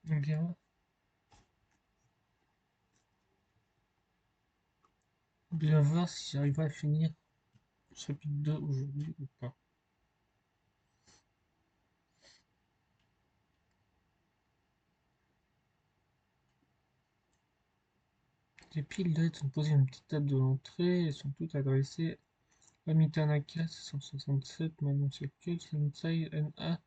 Bien, bien voir si j'arrive à finir le chapitre 2 aujourd'hui ou pas. Les piles d'aide sont posées à une petite table de l'entrée et sont toutes adressées à Mitanaka 667, Manon Circle, Sensei NA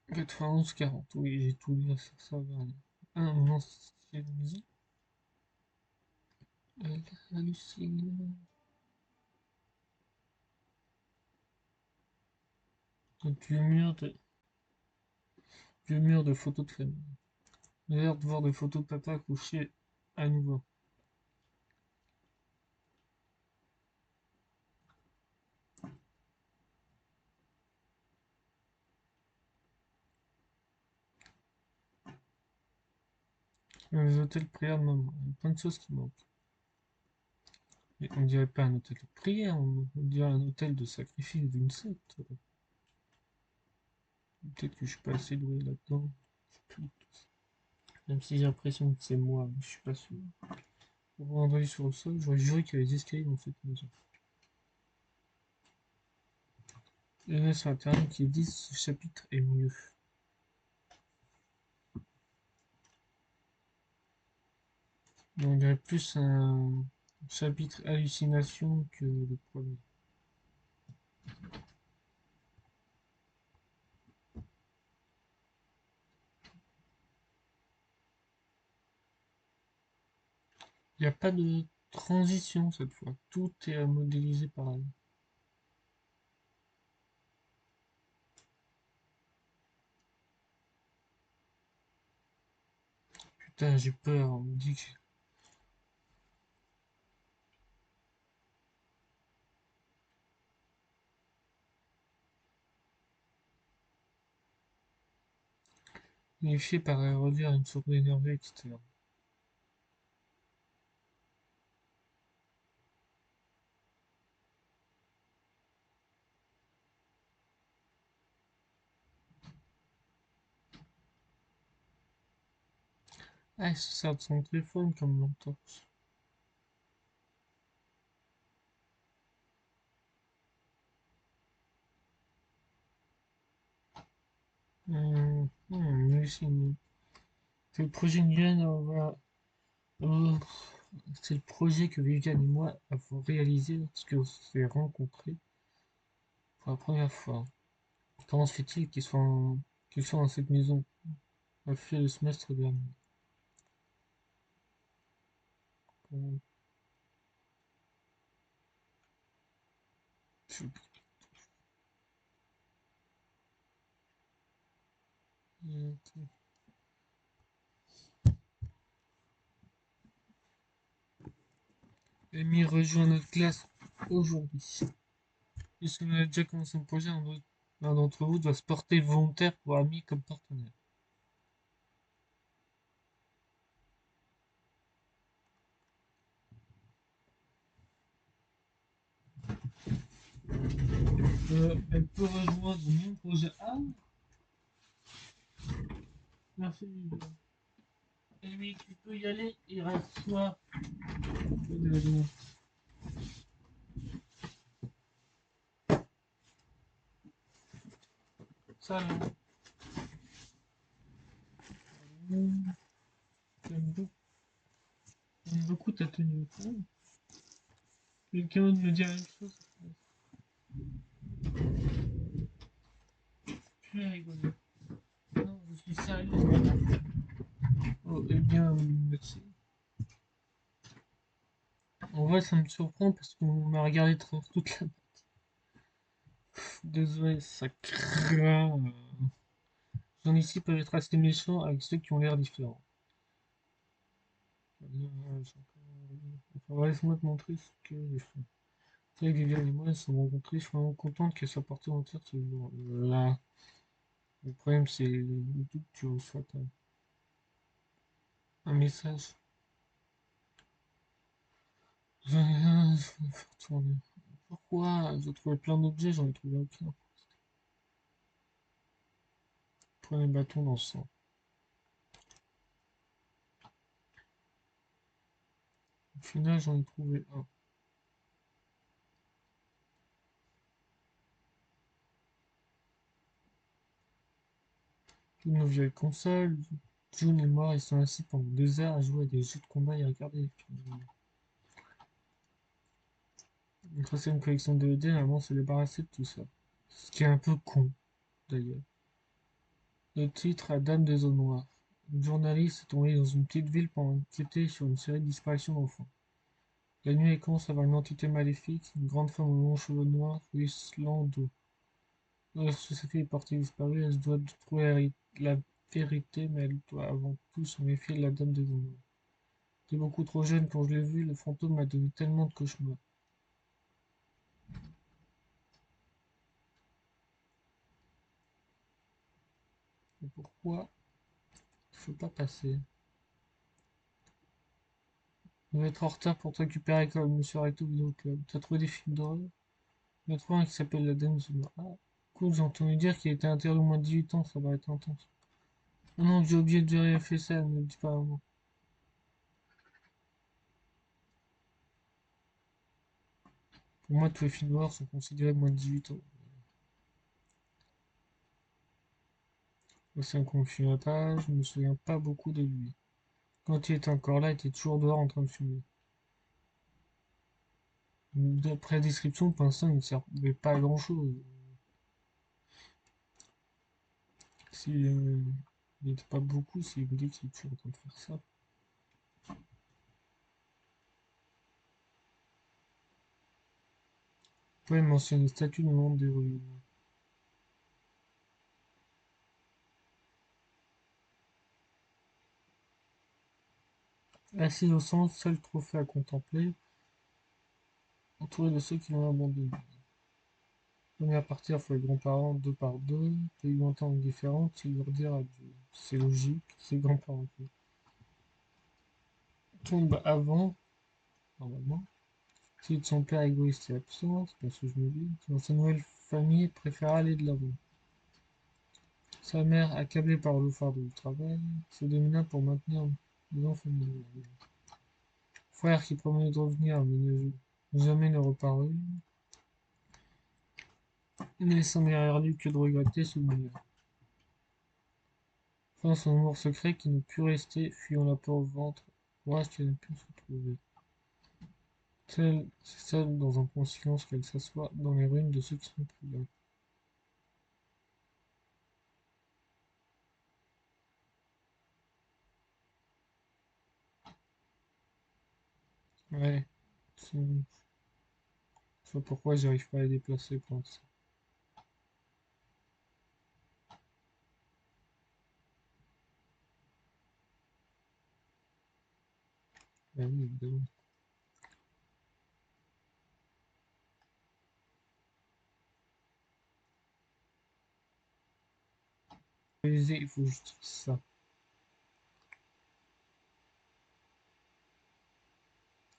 9140. Oui, j'ai tout lu sur ça. Un ancienne maison. Elle hallucine. Donc, vieux mur de photos de famille. J'ai l'air de voir des photos de papa couché à nouveau. Les hôtels prières de maman. Il y a plein de choses qui manquent. Mais on dirait pas un hôtel de prière, on dirait un hôtel de sacrifice d'une secte. Peut-être que je suis pas assez doué là-dedans. Même si j'ai l'impression que c'est moi, mais je suis pas sûr. Pour voir un œil sur le sol, j'aurais juré qu'il y avait des escaliers dans cette maison. Il y en a sur internet qui disent ce chapitre est mieux. Mais on dirait plus un chapitre hallucination que le premier. Il n'y a pas de transition cette fois. Tout est modélisé pareil. Putain, j'ai peur. On me dit que méfié paraît redire une sourde énervée, etc. Ah, il se sert de son téléphone comme l'entorse. Mais c'est le projet Nguyen, euh, c'est le projet que Viviane et moi avons réalisé lorsque on s'est rencontrés pour la première fois. Comment se fait-il qu'ils soient dans cette maison? On a fait le semestre dernier. Euh, je- Amy rejoint notre classe aujourd'hui. Puisqu'on a déjà commencé le projet, un d'entre vous doit se porter volontaire pour Ami comme partenaire. Elle peut rejoindre mon projet A. Merci. Et oui, tu peux y aller, il reste toi. Ça, j'aime beaucoup ta tenue. Quelqu'un me dit la même chose. Je vais rigoler. Non, je suis sérieux. Oh, eh bien, merci. En vrai, ça me surprend parce qu'on m'a regardé travers toute la... Désolé, ça craint. Les gens ici peuvent être assez méchants avec ceux qui ont l'air différents. Enfin, laisse-moi te montrer ce que j'ai fait. C'est vrai que Viviane et moi se sont rencontrés, je suis vraiment contente qu'elle soit partie entière ce jour-là. Le problème, c'est le doute que tu reçois un message. Je vais rien faire tourner. Pourquoi? J'ai trouvé plein d'objets, j'en ai trouvé aucun. Prenez le bâton dans le sang. Au final, j'en ai trouvé un. Une vieille console. June et moi restons assis pendant 2 heures à jouer à des jeux de combat et à regarder des films. Notre ancienne collection de DVD, maman s'est débarrassée de tout ça. Ce qui est un peu con, d'ailleurs. Le titre, La Dame des eaux noires. Une journaliste est tombée dans une petite ville pour enquêter sur une série de disparitions d'enfants. La nuit, elle commence à voir une entité maléfique, une grande femme aux longs cheveux noirs, ruisselant d'eau. Lorsque sa fille est portée disparue, elle se doit de trouver la vérité, mais elle doit avant tout se méfier de la Dame des eaux noires. J'étais beaucoup trop jeune quand je l'ai vu, le fantôme m'a donné tellement de cauchemars. Et pourquoi je peux pas passer? On va être en retard pour te récupérer comme Monsieur Recto Vidéo Club. T'as trouvé des films d'horreur? Il y en a trouvé un qui s'appelle La Dame des eaux noires. Ah, cool, j'ai entendu dire qu'il était interdit au moins de 18 ans, ça va être intense. Oh non, j'ai oublié de vérifier ça, ne le dis pas à moi. Pour moi, tous les films d'horreur sont considérés moins de 18 ans. C'est un confinement, je me souviens pas beaucoup de lui. Quand il était encore là, il était toujours dehors en train de fumer. D'après la description, pour l'instant, il ne servait pas à grand chose. Si, il n'était pas beaucoup, s'il me dit qu'il est toujours en train de faire ça. Vous pouvez mentionner statut du monde des ruines. Assis au centre, seul trophée à contempler, entouré de ceux qui l'ont abandonné. Premier à partir faut les grands-parents deux par deux, pays lointains ou différents, il leur dire adieu. C'est logique, c'est grands-parents. Tombe avant, normalement. Si son père égoïste et absent, c'est pas ce que je me dis. Dans sa nouvelle famille, préfère aller de l'avant. Sa mère, accablée par le fardeau du travail, se domina pour maintenir les enfants familiales. Frère qui promet de revenir, mais jamais ne reparut, ne laissant derrière lui que de regretter souvenirs. Enfin, son amour secret qui ne put rester, fuyant la peur au ventre, courage qui ne put se trouver. C'est seule dans un profond silence qu'elle s'assoit dans les ruines de ceux qui sont plus là. Ouais, je sais pas pourquoi j'arrive pas à les déplacer pour l'instant. Ah oui, évidemment. Il faut juste ça.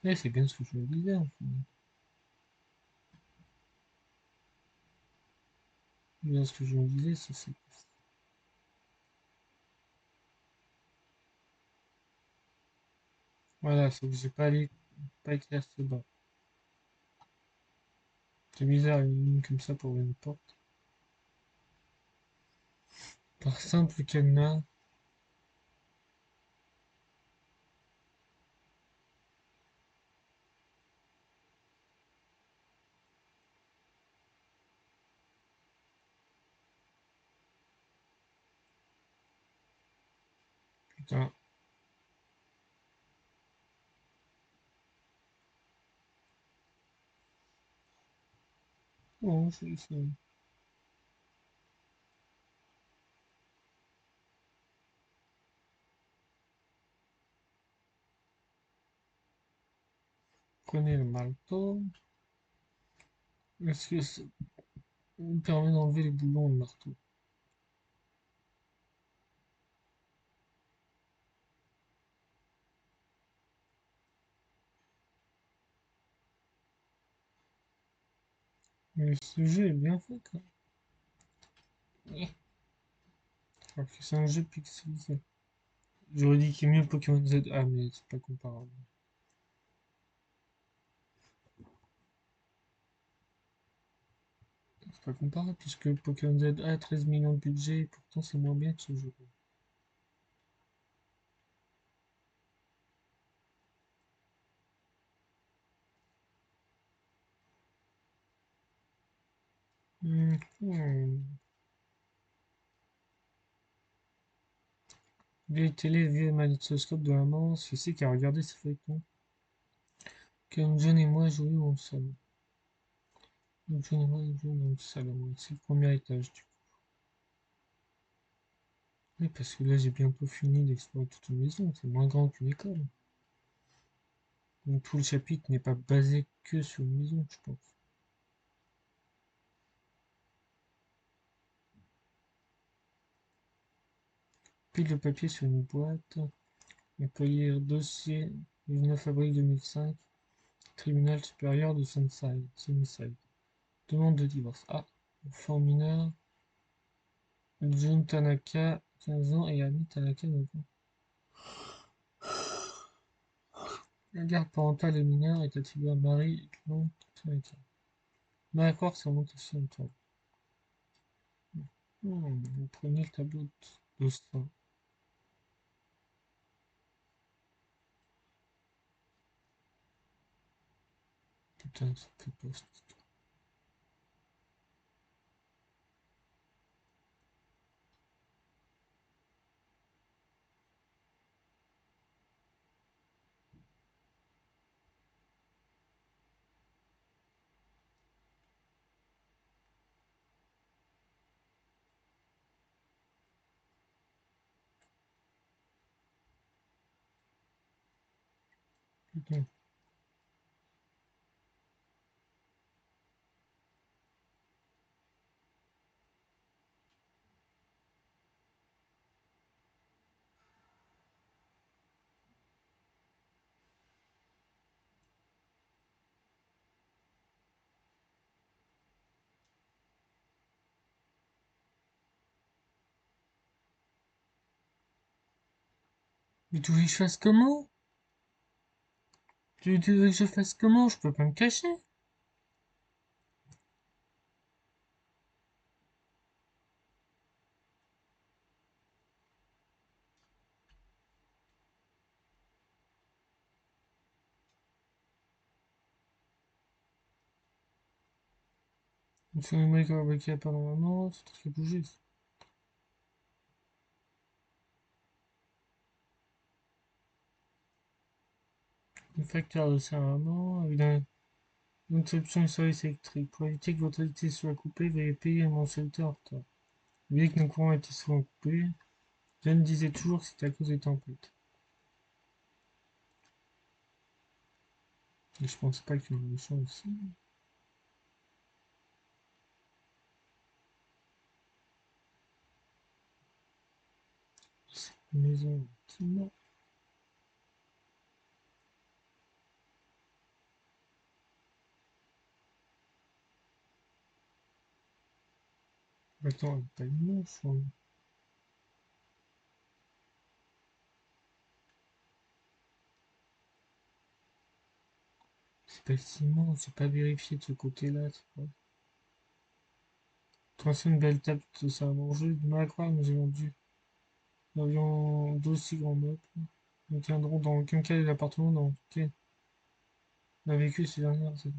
Eh, c'est bien ce que je me disais, en fait. C'est bien ce que je me disais, ça c'est. Voilà, c'est que j'ai pas éclairé ce bas. C'est bizarre, une ligne comme ça pour une porte. Par simple cadenas, putain. Bon, prenez le marteau. Est-ce que ça me permet d'enlever les boulons et le marteau? Mais ce jeu est bien fait, quoi. Alors que c'est un jeu pixelisé. J'aurais dit qu'il est mieux Pokémon Z. Ah, mais c'est pas comparable. C'est pas comparable puisque Pokémon Z a 13 millions de budget et pourtant c'est moins bien que ce jeu. Hmm. Vieille télé, vieux magnétoscope de maman, c'est qui a regardé ces feuilletons. Comme John et moi jouions au salon. John et moi jouions dans le salon. C'est le premier étage du coup. Oui, parce que là j'ai bientôt fini d'explorer toute une maison. C'est moins grand qu'une école. Donc tout le chapitre n'est pas basé que sur une maison, je pense. Pile de papier sur une boîte. On peut lire dossier du 9 avril 2005. Tribunal supérieur de Sunnyside. Demande de divorce. Ah, enfant mineur. Jun Tanaka, 15 ans, et Ami Tanaka, 9 ans. La garde parentale et mineure est attribuée à Marie Long Tanaka. D'accord, ça monte aussi en toi. Vous prenez le tableau de ça. Putain, ça fait pas cette histoire. Putain. Mais tu veux que je fasse comment? Tu veux que je fasse comment? Je peux pas me cacher. Il faut une brique avec pas normalement, c'est très bougé. Le facteur de serrement, avec une interruption du service électrique. Pour éviter que votre électricité soit coupée, veuillez payer une mensualité en retard. Vu que nos courants étaient souvent coupés, je me disais toujours que c'était à cause des tempêtes. Et je pense pas qu'il y ait une chance aussi. Cette maison, non. Attends, elle est pas immense, hein. C'est pas si immense, j'ai pas vérifié de ce côté-là, c'est pas. Tracer une belle table, c'est un enjeu. Du mal à croire, nous avions d'aussi grands meubles. Nous tiendrons dans aucun cas les appartements dans lesquels on a vécu ces dernières années.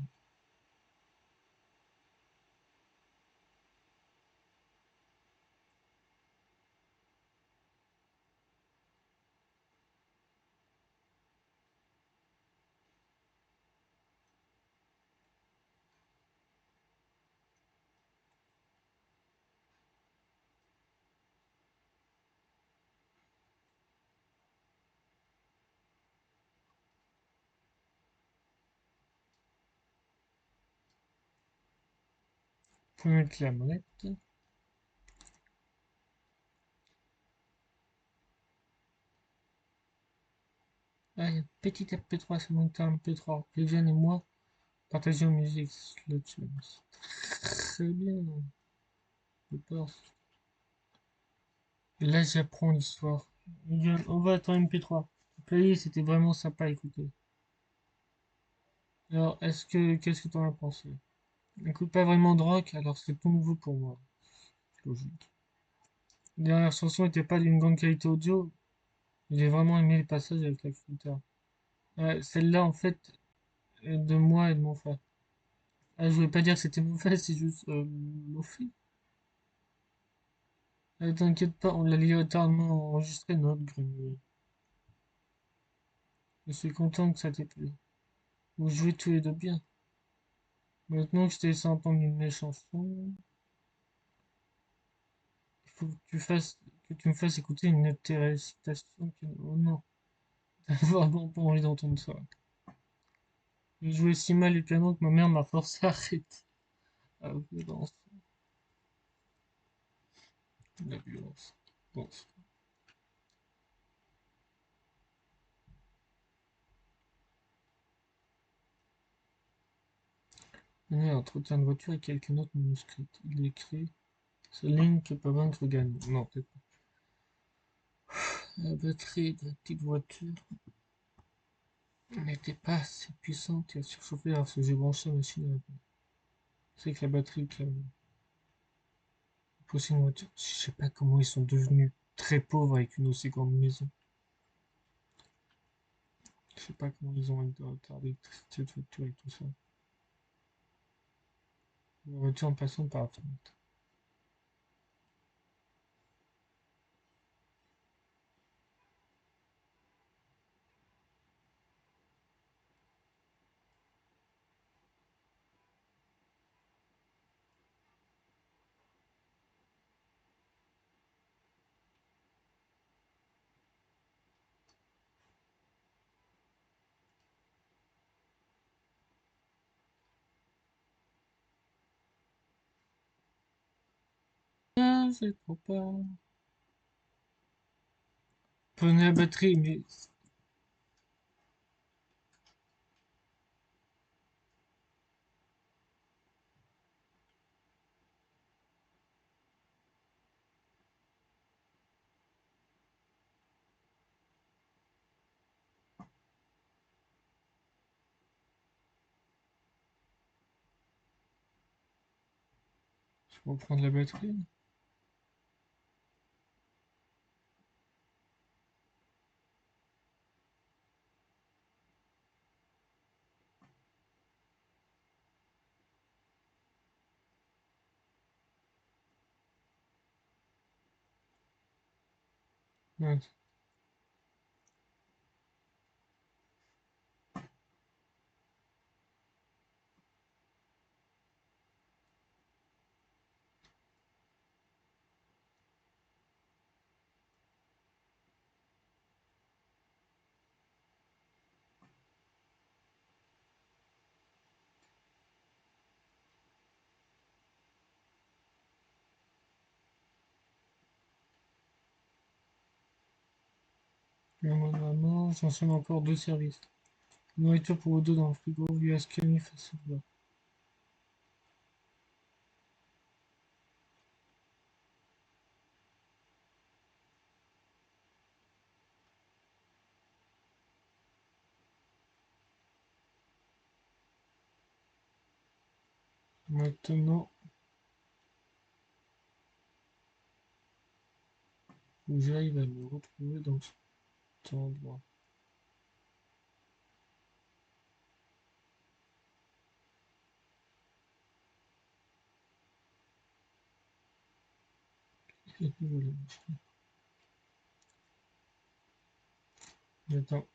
Faut mettre la monnaie. Ah, petit MP3 sur mon MP3. Les jeunes et moi partageons musique. Sludge. Très bien. Je pense. Et là, j'apprends l'histoire. On va attendre MP3. Le playlist, c'était vraiment sympa à écouter. Alors, qu'est-ce que t'en as pensé? Écoute pas vraiment de rock, alors c'est tout nouveau pour moi. C'est logique. La dernière chanson n'était pas d'une grande qualité audio. J'ai vraiment aimé les passages avec la guitare. Celle-là, en fait, est de moi et de mon frère. Ah, je voulais pas dire que c'était mauvais, c'est juste mauvais. T'inquiète pas, on l'a littéralement enregistré dans notre grenier. Je suis content que ça t'ait plu. Vous jouez tous les deux bien. Maintenant que je t'ai laissé entendre une de mes chansons, il faut que tu me fasses écouter une de tes récitations. Oh non, t'as vraiment pas envie d'entendre ça. Je jouais si mal le piano que ma mère m'a forcé à arrêter. La violence, la violence. Bon, mener un entretien de voiture et quelques notes manuscrites. Il écrit ce ligne que peut vaincre gagne. Non, peut-être pas. La batterie de la petite voiture n'était pas assez puissante et a surchauffé lorsque j'ai branché la machine à laver. C'est que la batterie qui a poussé une voiture. Je sais pas comment ils sont devenus très pauvres avec une aussi grande maison. Je sais pas comment ils ont retardé l'électricité de voiture et tout ça. La voiture en passant par la fenêtre. Ah, c'est trop pas. Prenez la batterie, mais je peux prendre la batterie. Ouais, normalement, j'en sonne encore deux services. Nourriture pour vous deux dans le frigo, US Camille face au bois. Maintenant, faut que j'arrive à me retrouver dans cet endroit. Et voilà. Attends,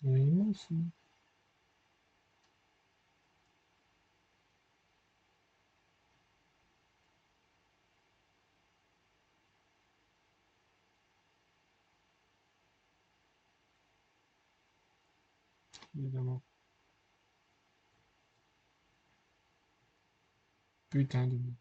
vraiment, évidemment. Putain de merde.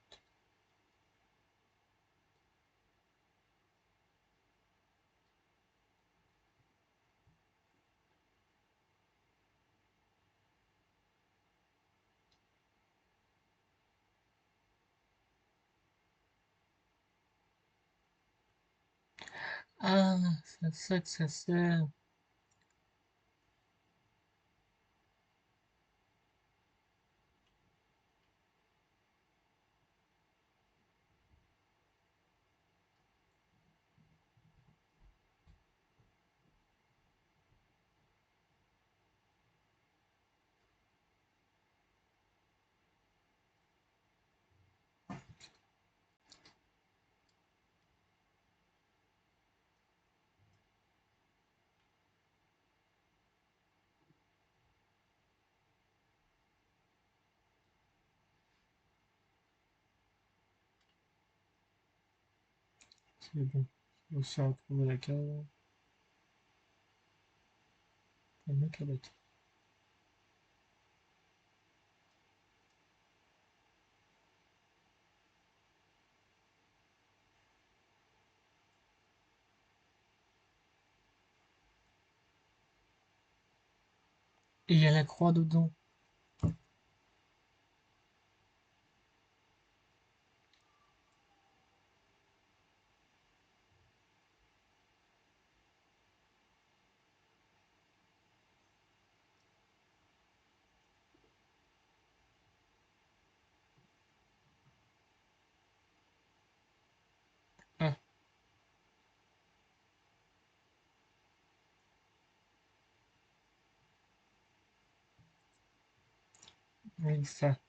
Ah, c'est à ça que ça sert. C'est bon. Je me suis retrouvé la cave. Le mec a battu. Et il y a la croix dedans. Ah, oui, ça.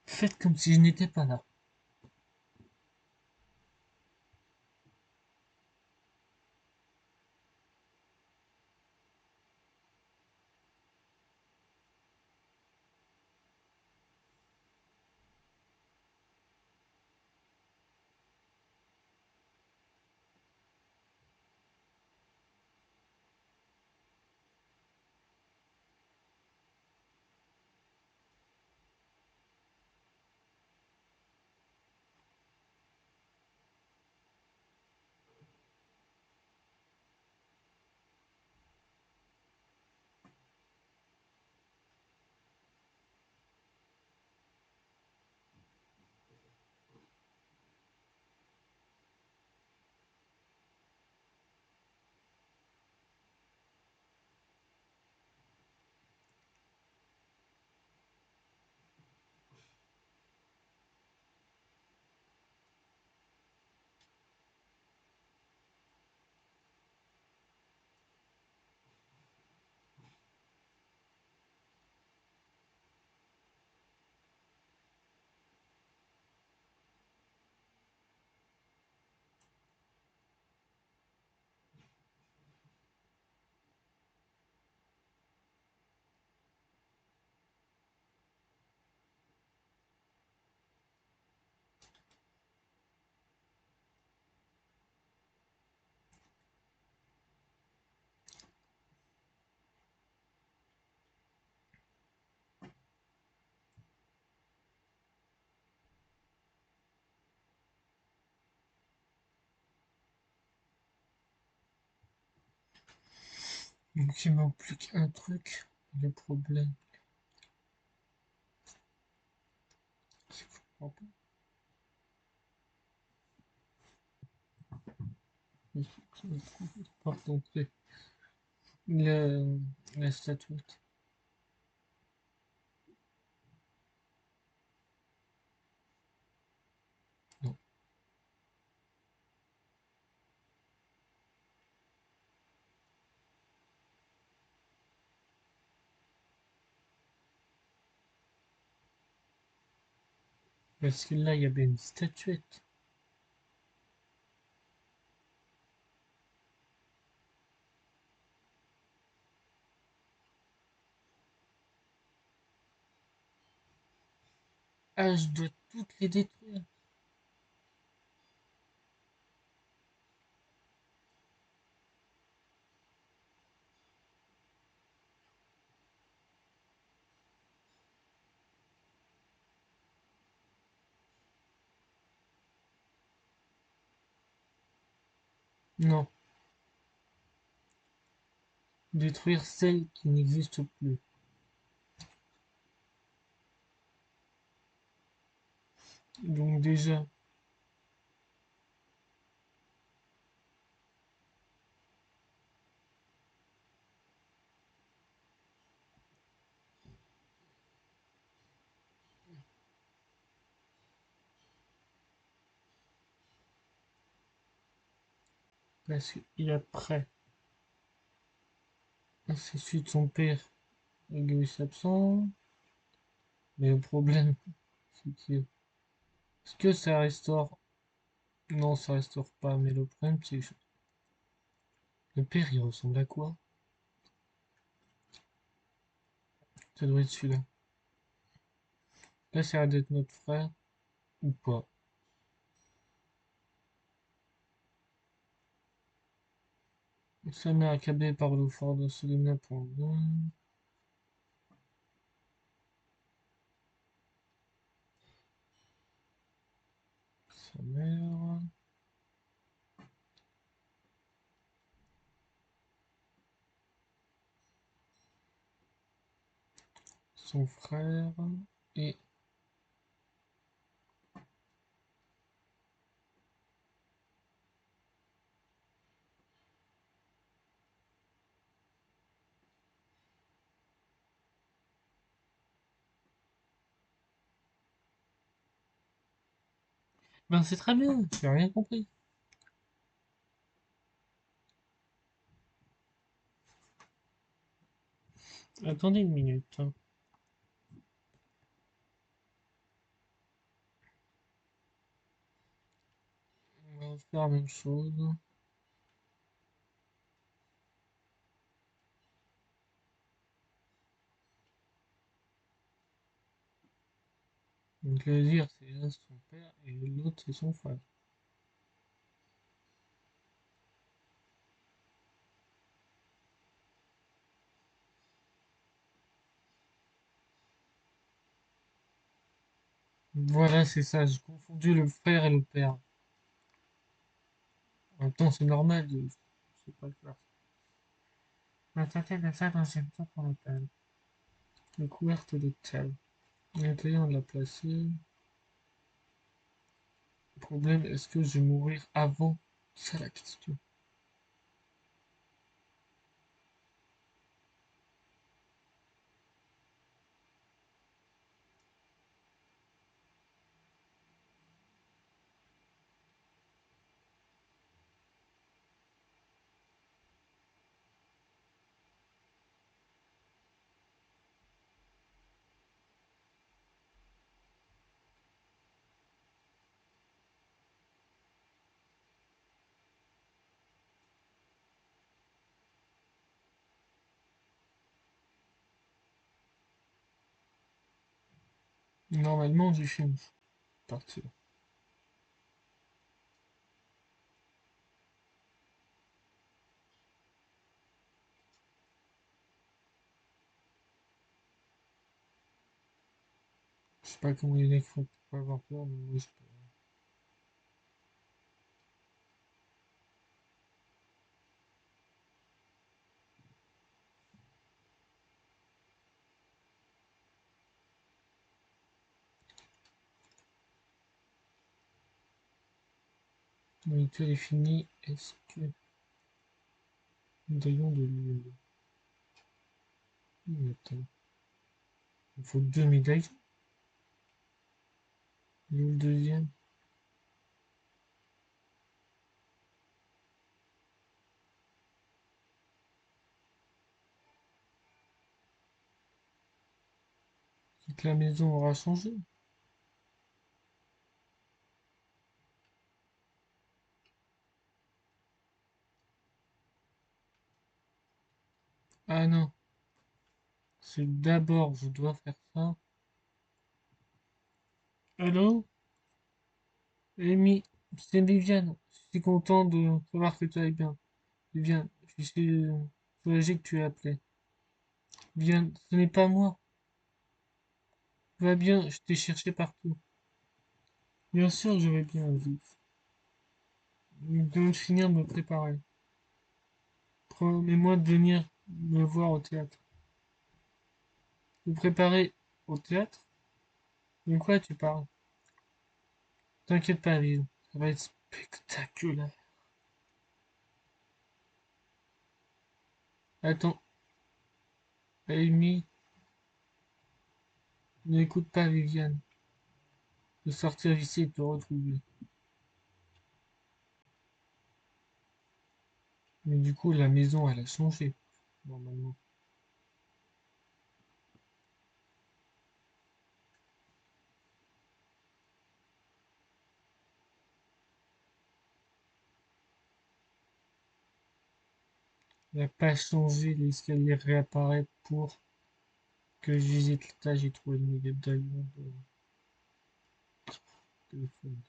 Faites comme si je n'étais pas là. Donc il manque plus qu'un truc. Le problème, c'est que je comprends pas. Il faut que je trouve une porte d'entrée. Le, la statuette. Non. Parce que là, il y avait une statuette. Ah, je dois toutes les détruire. Non, détruire celles qui n'existent plus. Donc déjà, parce qu'il a prêt, c'est celui de son père, égoïste absent. Mais le problème, c'est que est-ce que ça restaure? Non, ça restaure pas, mais le problème, c'est que le père, il ressemble à quoi? Ça doit être celui-là. Là, ça a l'air d'être notre frère, ou pas. Sa mère accablée par l'eau forte de Selena pour le nom. Sa mère, son frère, et ben c'est très bien, j'ai rien compris. Attendez une minute, hein. On va faire la même chose. Donc le dire, c'est là son père, et l'autre, c'est son frère. Voilà, c'est ça, j'ai confondu le frère et le père. En même temps, c'est normal, je sais pas le faire. La tête de ça dans une temps pour l'hôtel. Découverte de tel. Nettoyant de la placer. Problème, est-ce que je vais mourir avant? C'est la question. Normalement, j'ai fini. Partir. Je sais pas comment les mecs font pour pas avoir peur, mais moi je peux. Mon rituel est fini. Est-ce que. Médaillon de l'huile. Attends. Il faut deux médailles. Et le deuxième. C'est que la maison aura changé. Ah non. C'est d'abord, je dois faire ça. Allô? Amy, c'est Viviane. Je suis content de savoir que tu ailles bien. Viviane, je suis soulagé que tu aies appelé. Viviane, ce n'est pas moi. Va bien, je t'ai cherché partout. Bien sûr, je vais bien, Viv. Je viens de finir de me préparer. Promets-moi de venir me voir au théâtre. Me préparer au théâtre? De quoi tu parles? T'inquiète pas, Viv. Ça va être spectaculaire. Attends, Amy, n'écoute pas Viviane. De sortir d'ici et de te retrouver. Mais du coup, la maison, elle a changé, normalement. Elle n'a pas changé, l'escalier réapparaît pour que je visite l'étage et trouver le médaillon de téléphone.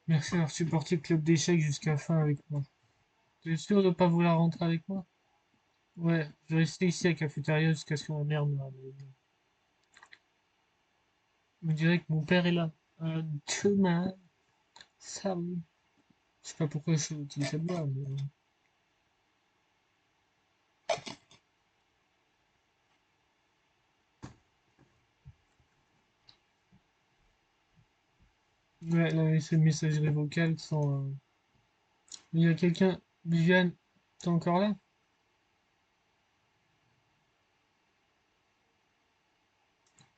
Merci d'avoir supporté le club d'échecs jusqu'à la fin avec moi. T'es sûr de pas vouloir rentrer avec moi? Ouais, je vais rester ici à la cafétéria jusqu'à ce que ma mère me ramène. On dirait que mon père est là. Demain, Sam. Je sais pas pourquoi je utilise cette voix, mais... Ouais, elle a laissé une messagerie vocale sans... Il y a quelqu'un... Viviane, t'es encore là?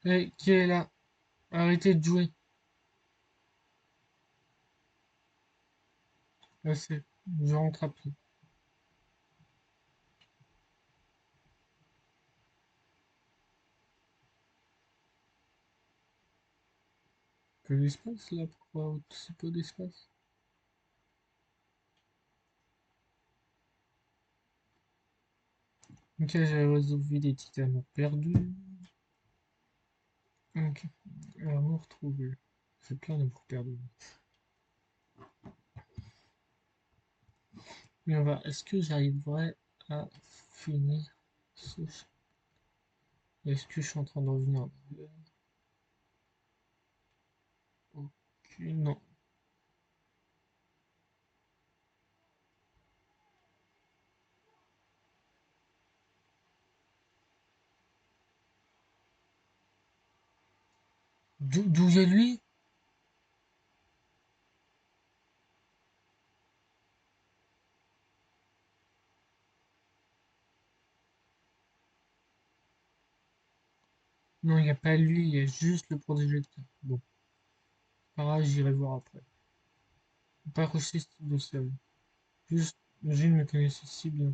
Eh, qui est là? Arrêtez de jouer. Assez. Je rentre après. Que l'espace là? Pourquoi aussi peu d'espace? Ok, j'ai résolu des titanes perdus. Ok. Amour retrouvé. J'ai plein d'amour perdu. Mais on va. Est-ce que j'arriverai à finir ce. Est-ce que je suis en train de revenir en arrière? Ok, non. D'où il y a lui? Non, il n'y a pas lui, il y a juste le protégéteur. Bon, par là, j'irai voir après. Pas rejeter ce type de série. Juste, Gilles me connaissait si bien.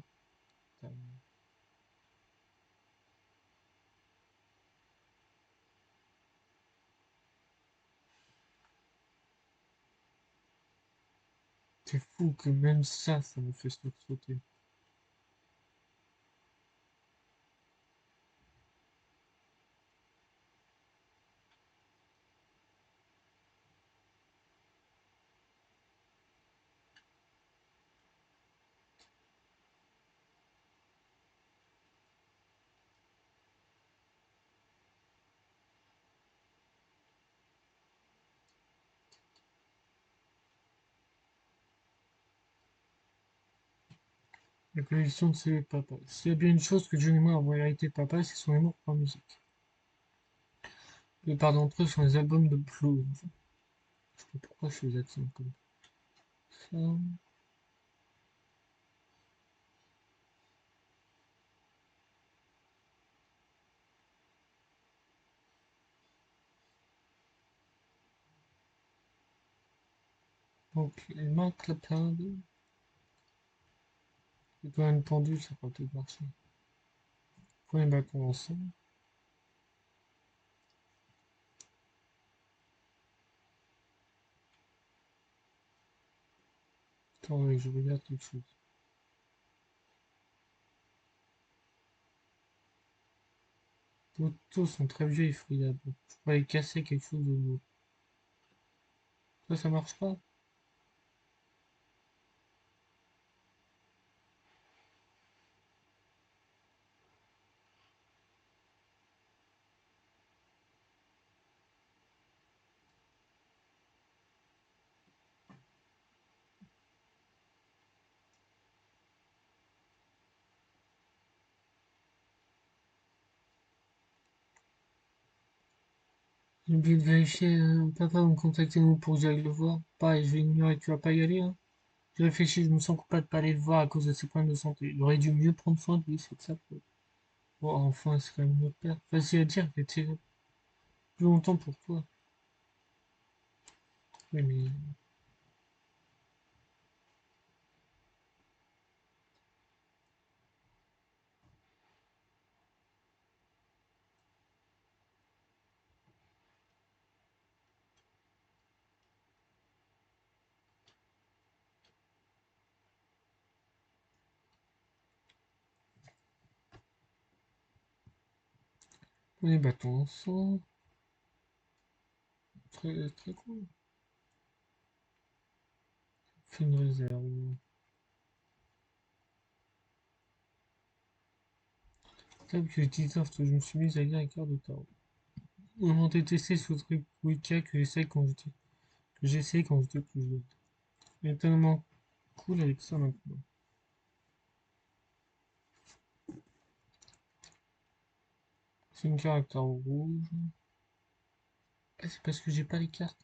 C'est fou que même ça me fait sursauter. La collection de ses papas. S'il y a bien une chose que John et moi avons hérité de papa, c'est son amour pour la musique. La plupart d'entre eux sont des albums de blues. Je sais pas pourquoi je fais des accents comme ça. Donc, il manque la pendule. C'est pas une pendule, ça peut peut-être marcher. Prenez ma convention. Attendez, je regarde quelque chose. photos sont très vieux, il faut y aller. Je pourrais les casser quelque chose de nouveau. Ça marche pas? J'ai oublié de vérifier, papa va me contacter nous pour que j'aille le voir. Pareil, je vais ignorer que tu vas pas y aller, hein. Je réfléchis, je me sens coupable de pas aller le voir à cause de ses problèmes de santé. Il aurait dû mieux prendre soin de lui, c'est de sa faute. Bon, enfin, c'est quand même notre père. Facile à dire, mais tu sais, plus longtemps pour toi. Oui, mais, les bâtons ensemble. Très, très cool. Fais une réserve. Table que j'utilise, je me suis mis à lire un quart de tarot. Au moment de tester ce truc Wicca que j'essaie quand j'étais plus jeune. Il est tellement cool avec ça maintenant. C'est une carte rouge. Ah, c'est parce que j'ai pas les cartes.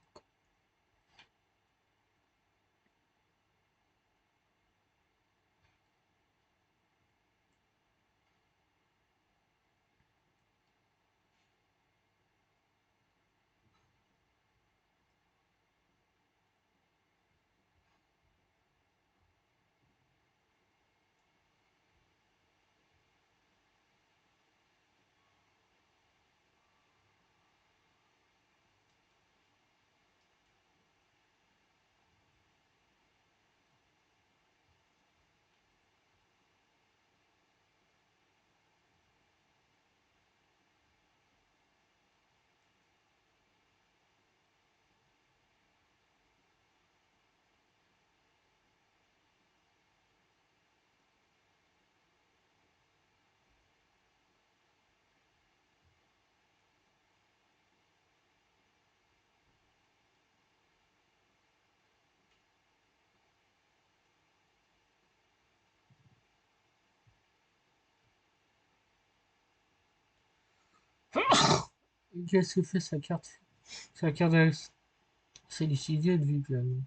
Qu'est-ce que fait sa carte? Sa carte c'est décidé de Viviane.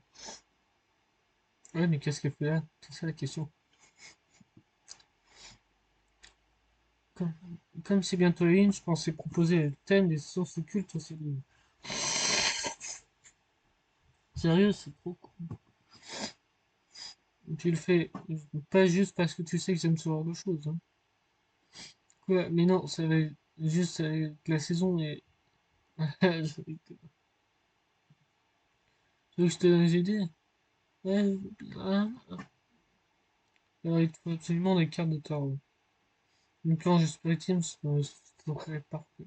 Ouais, mais qu'est-ce qu'elle fait là? C'est ça la question. Comme, comme c'est bientôt Halloween, je pensais proposer le thème des sources occultes au Halloween. Sérieux, c'est trop cool. Tu le fais pas juste parce que tu sais que j'aime ce genre de choses, hein. Quoi? Mais non, ça va juste avec la saison et. Je veux que je te donne des idées? Ouais, hein. Alors, il te faut absolument des cartes de tarot. Une planche de spiritisme serait parfait.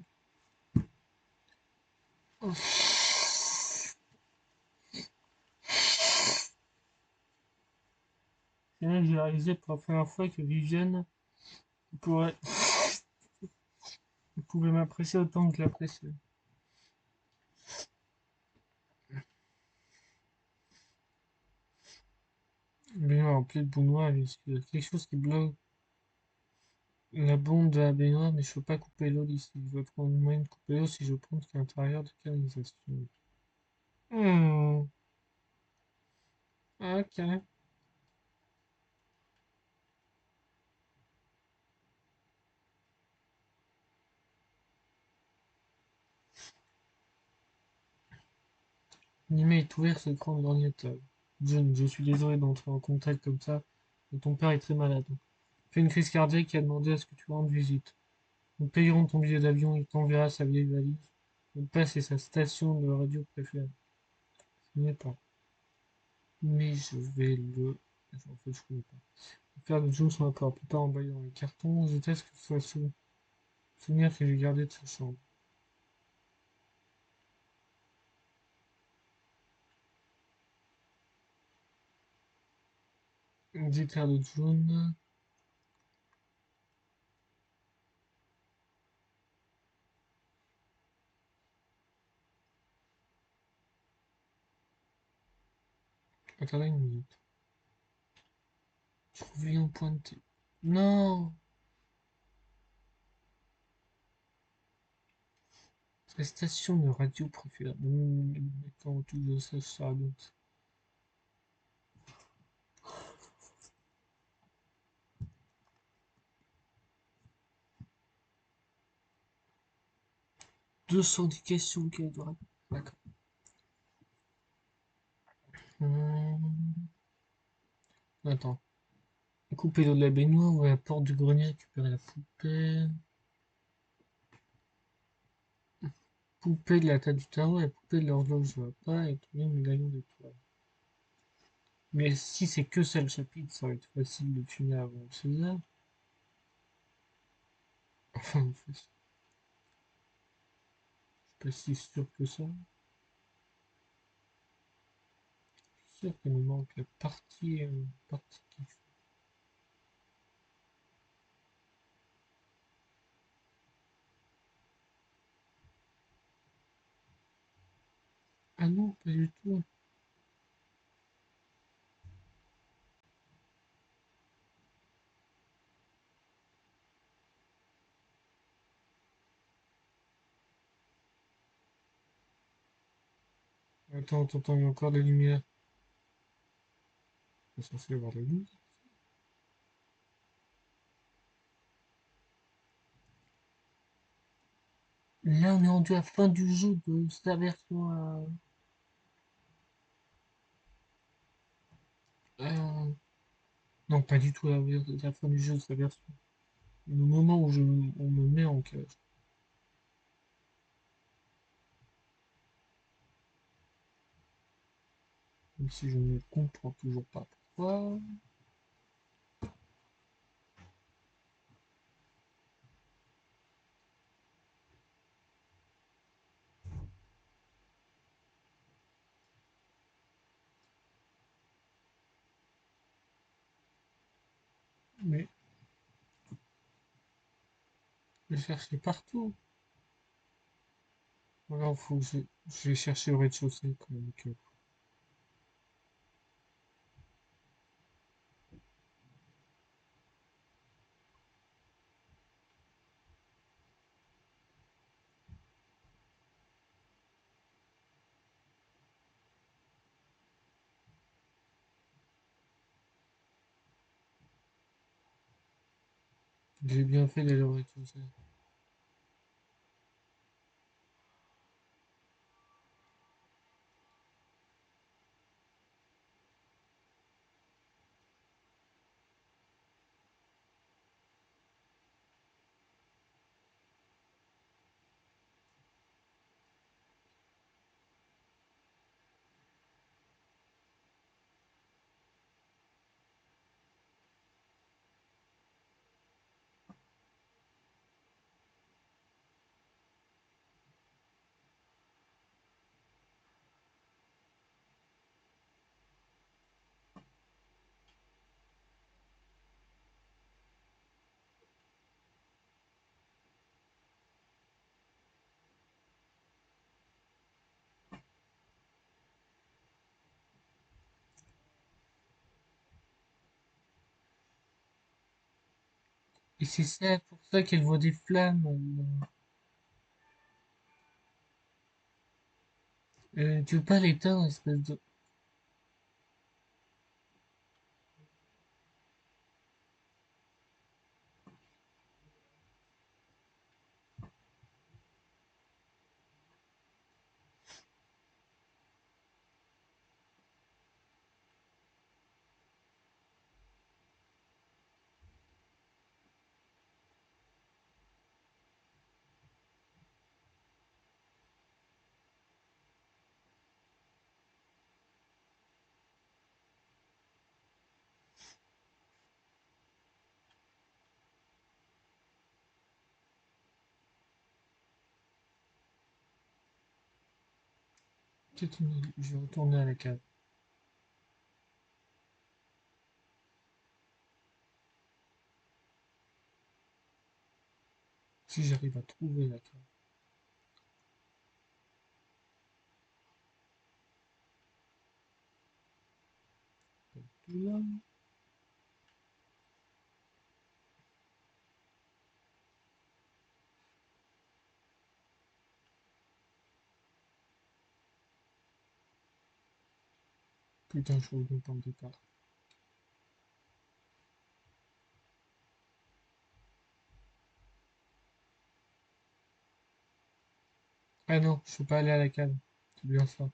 C'est là que j'ai réalisé pour la première fois que Vivienne pourrait, pouvait m'apprécier autant que je l'appréciais. Baignoire remplie de boue noire, est-ce qu'il y a quelque chose qui bloque la bombe de la baignoire, mais je ne peux pas couper l'eau d'ici. Je vais prendre le moyen de couper l'eau si je pense qu'à l'intérieur de canalisation. Hmm, ok. L'email est ouvert sur l'écran de l'ordinateur. John, je suis désolé d'entrer en contact comme ça, mais ton père est très malade. Fait une crise cardiaque et a demandé à ce que tu rendes visite. Nous payerons ton billet d'avion, il t'enverra sa vieille valise. Mon passe et sa station de radio préférée. Ce n'est pas. Mais je vais le. En fait, je connais pas. Faire le zoom sur la porte. Plus tard, en baillant les cartons, je teste que ce soit sous. souvenir que j'ai gardé de sa chambre. Des éclairs de jaune. Attendez une minute. Surveillant pointé. Non! La station de radio préférée. D'accord, tout ça, ça donc. 210 questions qu'elle doit répondre. D'accord. Hum, Attends. Couper l'eau de la baignoire ou à la porte du grenier, récupérer la poupée. Poupée de la table du tarot et poupée de l'horloge, je vois pas, et trouver le médaillon d'étoile. Mais si c'est que ça le chapitre, ça va être facile de finir avant 16 heures. Enfin, en fait, je suis pas si sûr que ça. Je suis sûr qu'il nous manque la partie qu'il faut. Ah non, pas du tout. Attends, il y a encore de la lumière. On est censé avoir de la lumière. Là, on est rendu à la fin du jeu de cette version. Non, pas du tout la fin du jeu de cette version. Le moment où on me met en cage. Même si je ne comprends toujours pas pourquoi. Mais je cherchais partout. Voilà, faut que je vais chercher au rez-de-chaussée quand même. J'ai bien fait d'aller au rez-de-chaussée. Et c'est ça, pour ça qu'elle voit des flammes. Tu veux pas l'éteindre, espèce de... Peut-être je vais retourner à la cave. Si j'arrive à trouver la cave. Tout là. Putain, je trouve une pomme de départ. Ah non, je peux pas aller à la cave. C'est bien ça.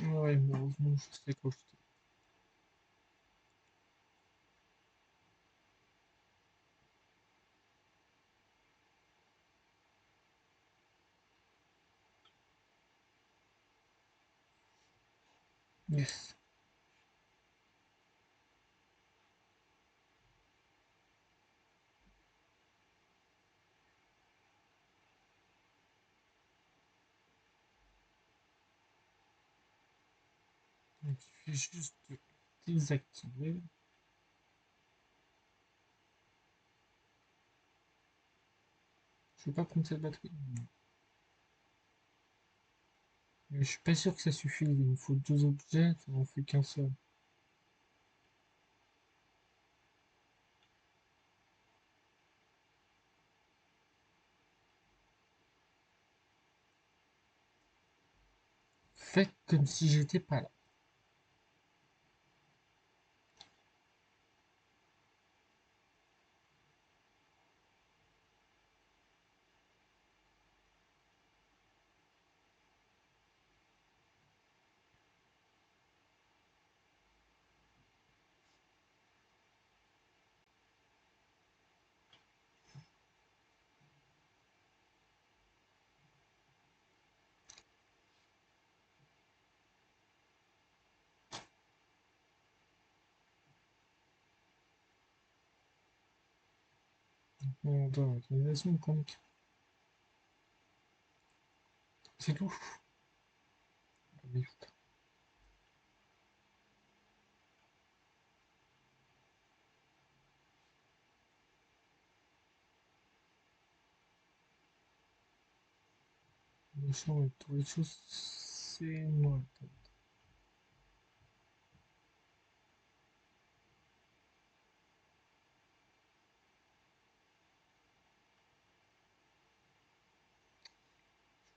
Ouais, malheureusement, je sais quoi j'étais. Yes. Donc, il suffit juste de désactiver. Je vais pas prendre cette batterie. Mais je suis pas sûr que ça suffit. Il me faut deux objets, ça n'en fait qu'un seul. Faites comme si j'étais pas là. On doit l'organisation compte. C'est tout. Merde. Le champ est tout chose, c'est moi.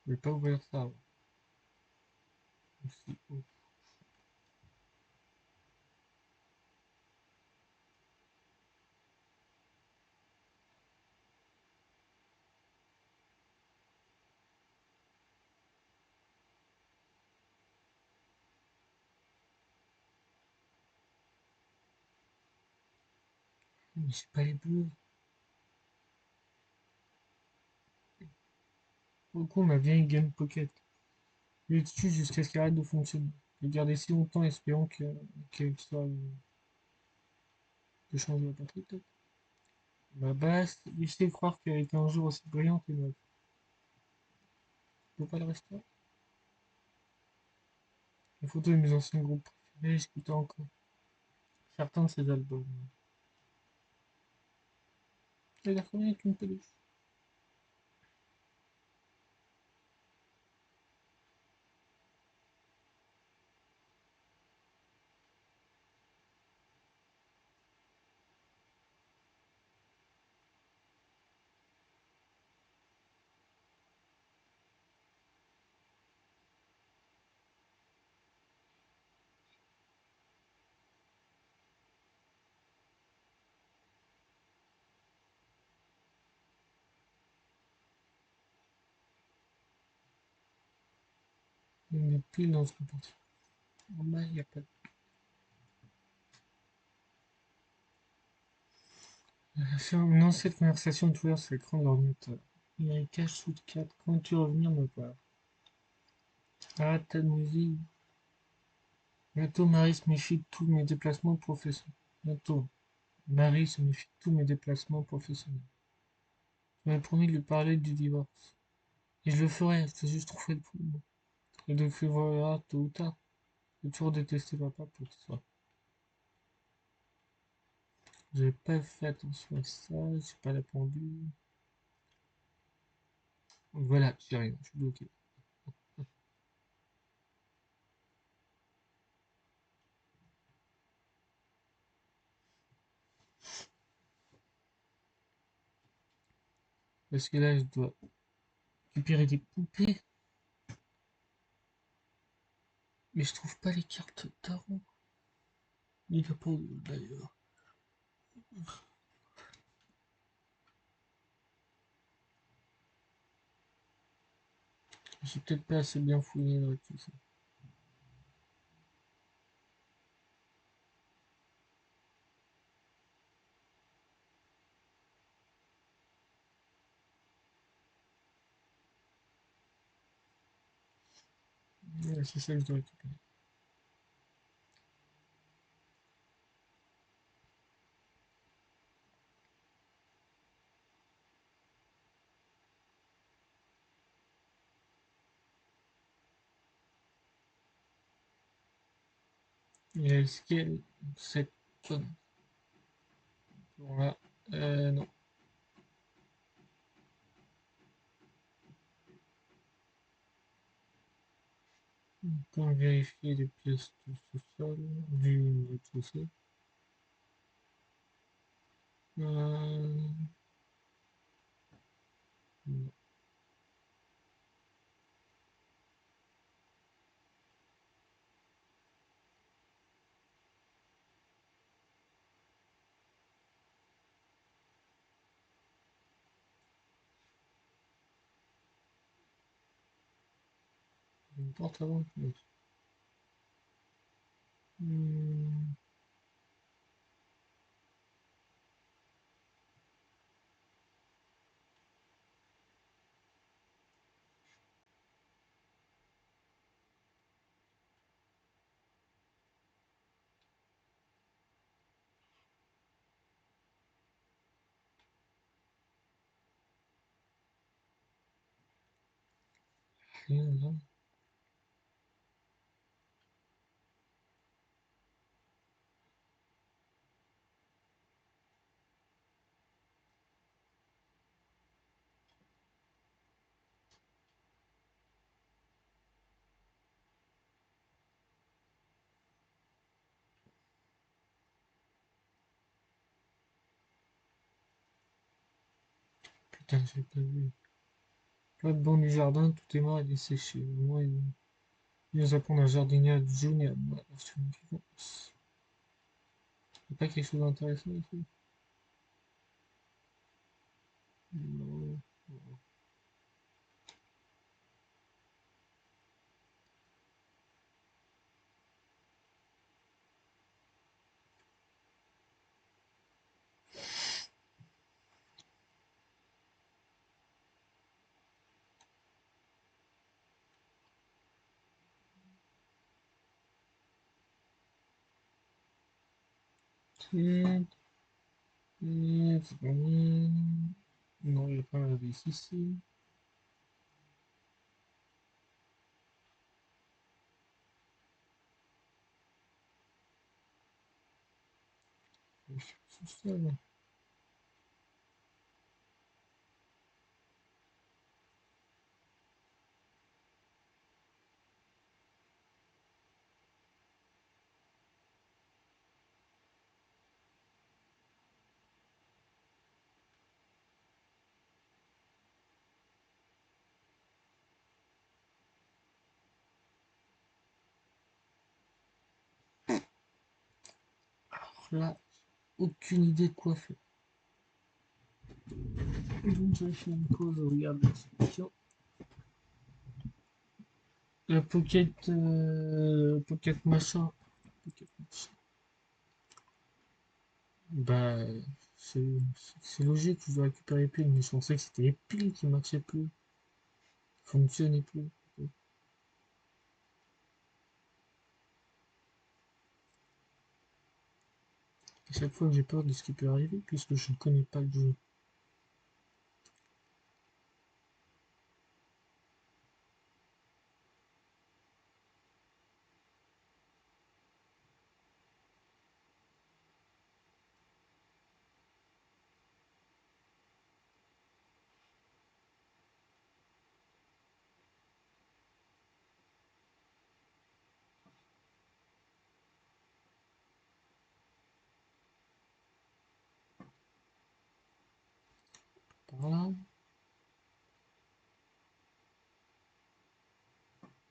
Je vais pas ouvrir ça. Aussi. Oh. Mais j'ai pas les bleus. Au coup, ma vieille Game Pocket. Je l'ai dessus jusqu'à ce qu'elle arrête de fonctionner. Je l'ai gardé si longtemps espérant qu'elle soit de changer la batterie peut-être. Ma base, laissez croire qu'elle était un jour aussi brillante et neuve. Je peux pas le restaurer. Les photos de mes anciens groupes préférés, j'écoutais encore certains de ses albums. Elle a reconnu avec une peluche. On est pile dans ce compartiment. En bas, il n'y a pas de... Une ancienne conversation de Twitter sur l'écran de l'ordinateur. Il y a un cache sous de 4. Quand tu revenir me voir? Arrête ta musique. Bientôt, Marie se méfie de tous mes déplacements professionnels. Bientôt, Marie se méfie de tous mes déplacements professionnels. Tu m'avais promis de lui parler du divorce. Et je le ferai, c'est juste trop fait le coup. Et donc, voilà, tôt ou tard. J'ai toujours détesté papa pour ça. J'ai pas fait attention à ça, j'ai pas répondu. Voilà, j'ai rien, je suis bloqué. Parce que là, je dois récupérer des poupées, mais je trouve pas les cartes tarot. Il n'y a pas d'ailleurs. J'ai peut-être pas assez bien fouillé dans tout ça. Ouais, c'est ça que je dois récupérer. Est-ce qu'elle cette bonne voilà. Non. Pour vérifier les pièces du sous-sol, du sous-sol. Euh, non, une porte avant. Hmm, rien là. Putain, j'ai pas vu. Pas de banc du jardin, tout est mort et desséché. Moi, il nous apprendre un jardinier à Junior. Moi, c'est une vivance. Y'a pas quelque chose d'intéressant ici? Non. Ok. C'est pas bien. Non, il n'y a pas la vis ici. C'est ça, là. Alors là, aucune idée de quoi faire. Donc, je vais faire une pause, regarde la solution. La pocket machin. Pocket machin. Bah, c'est c'est logique, je dois récupérer les piles, mais je pensais que c'était les piles qui marchaient plus, qui fonctionnaient plus. À chaque fois, j'ai peur de ce qui peut arriver, puisque je ne connais pas le jeu.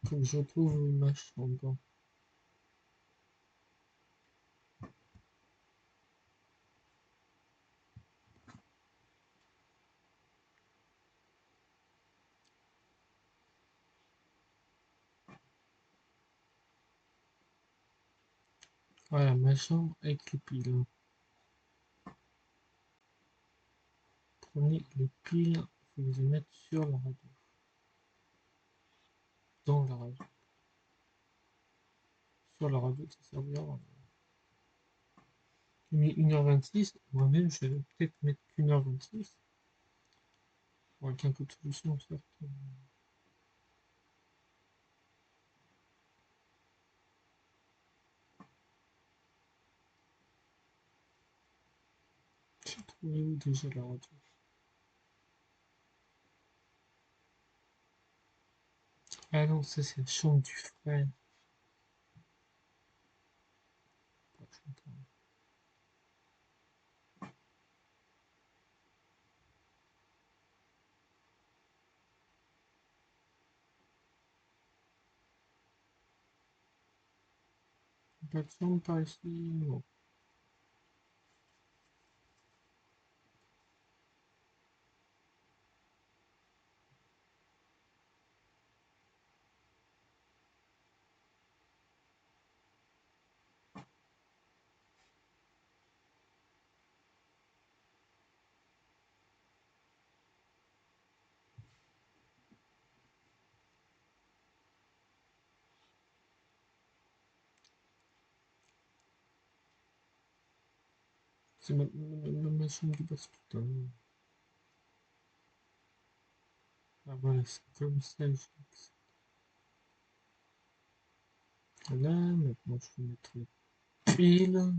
Faut que je retrouve ma chambre. Voilà, ma chambre avec les piles. Prenez les piles, faut les mettre sur la radio. Dans la radio. Sur la radio, ça servira. J'ai mis 1h26. Moi-même, je vais peut-être mettre qu'une heure 26. Avec un peu de solution, certes. J'ai trouvé où déjà la radio? Ah non, ça c'est la chambre du frère. Pas de chambre par ici, non. C'est ma chambre du basse, putain. Ah voilà, c'est comme ça que là, maintenant je vais mettre les piles.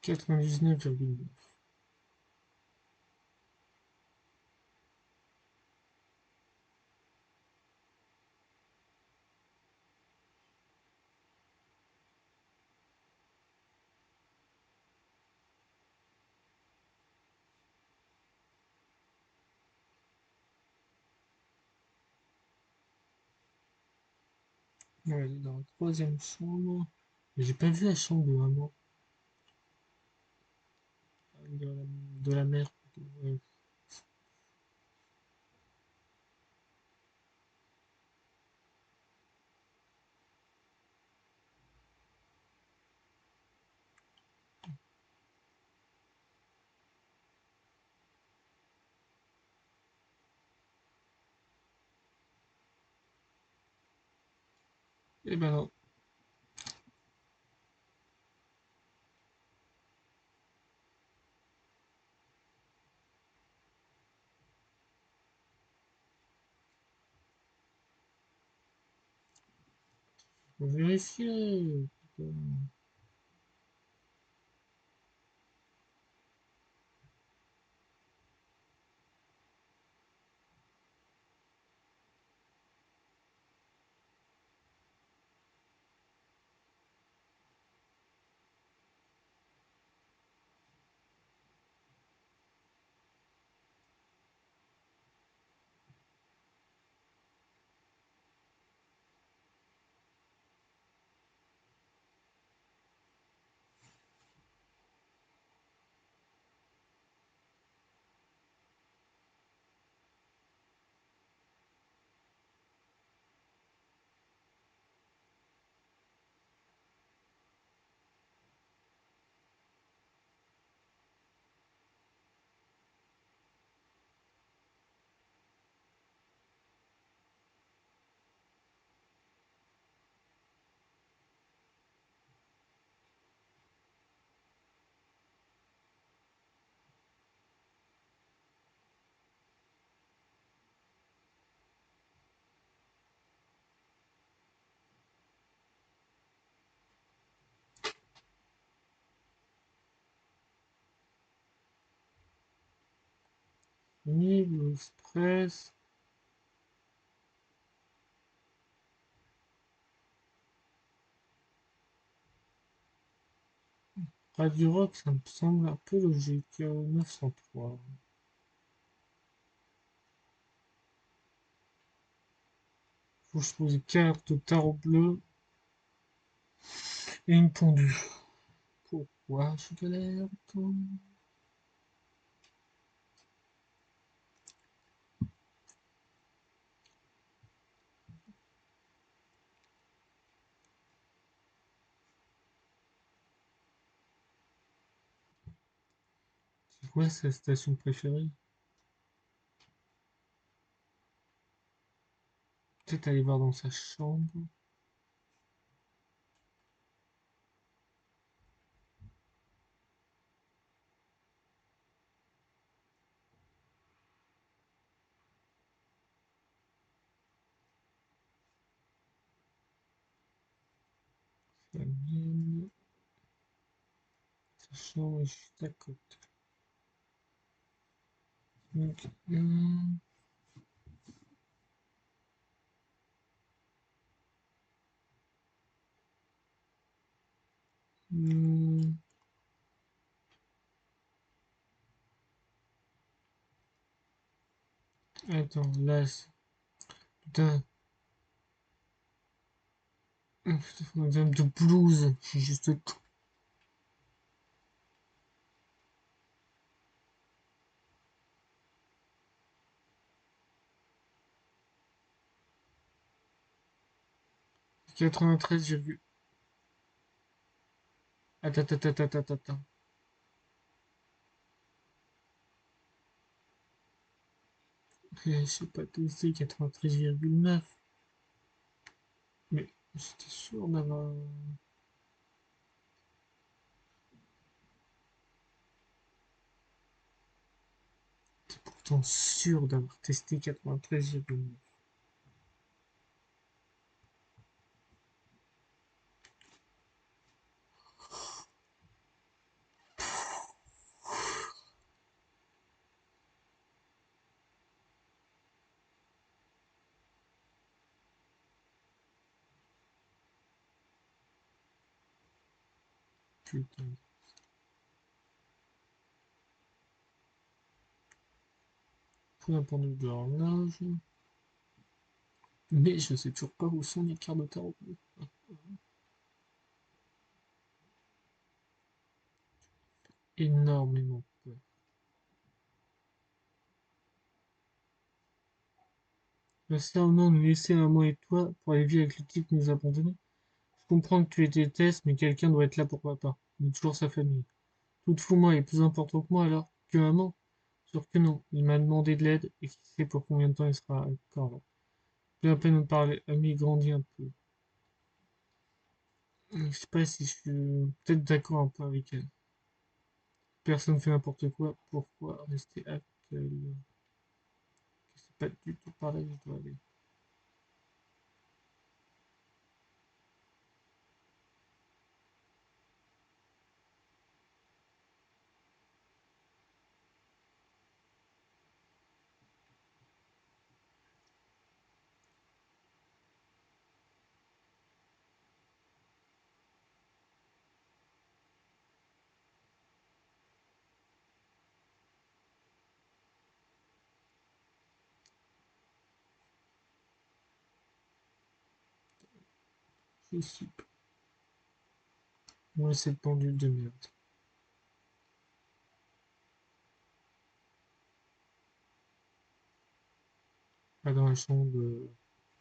99,9. On va aller dans la troisième chambre. J'ai pas vu la chambre de maman. De la, de la mère. Ouais. Eh ben non. Faut vérifier. Putain. Libre, Express. Radio Rock, ça me semble un peu logique. 903. Faut que je pose une carte de tarot bleu et une pendule. Pourquoi je galère autant? C'est quoi sa station préférée? Peut-être aller voir dans sa chambre. La mienne. Sa chambre est juste à côté. Donc, hum, attends, là, putain, Madame de blues, j'ai juste 93, attends. Je sais pas testé 93,9. Mais j'étais sûr d'avoir. J'étais pourtant sûr d'avoir testé 93,9. Putain. Pour un pendule de horloge. Mais je sais toujours pas où sont les cartes de tarot. Énormément peur. Rester un moment nous laisser maman et toi pour aller vivre avec le type qui nous a abandonnés. Je comprends que tu les détestes, mais quelqu'un doit être là pour papa. Il est toujours sa famille. Toutefois, il est plus important que moi alors que maman. Sûr que non. Il m'a demandé de l'aide et qui sait pour combien de temps il sera encore là. Plus à peine de parler. Ami grandit un peu. Je sais pas si je suis peut-être d'accord un peu avec elle. Personne fait n'importe quoi. Pourquoi rester avec elle? Je sais pas du tout par là que je dois aller. Je suis moi cette pendule de merde. Pas dans la chambre de.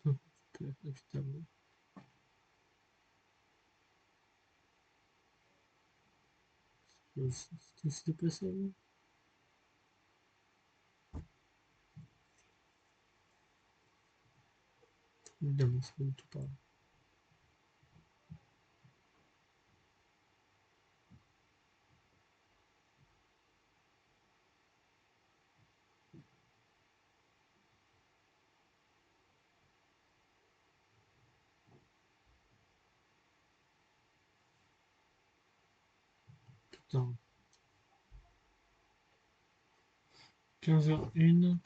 Super, évidemment. C'était pas ça, oui. Évidemment, c'est pas du tout pareil. Putain. 15h01.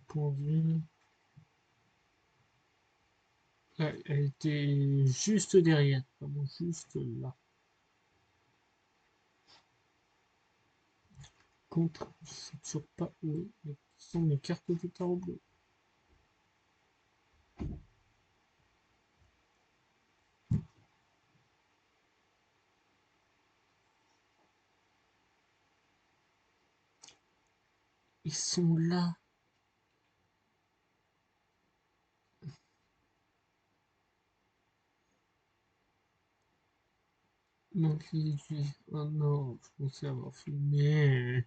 Pendule. Là, elle était juste derrière, vraiment juste là. Contre, je sais toujours pas où sont mes cartes de tarot bleu. Ils sont là. Donc, oh non, je pensais avoir filmé.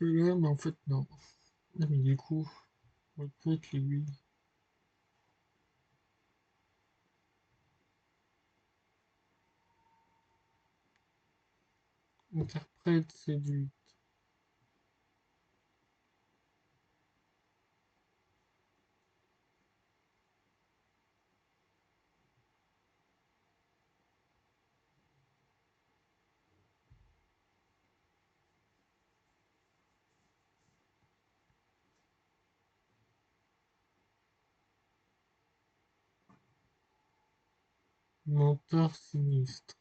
Là, mais en fait, non. Non, mais du coup, on va peut être les interprète, c'est du menteur sinistre.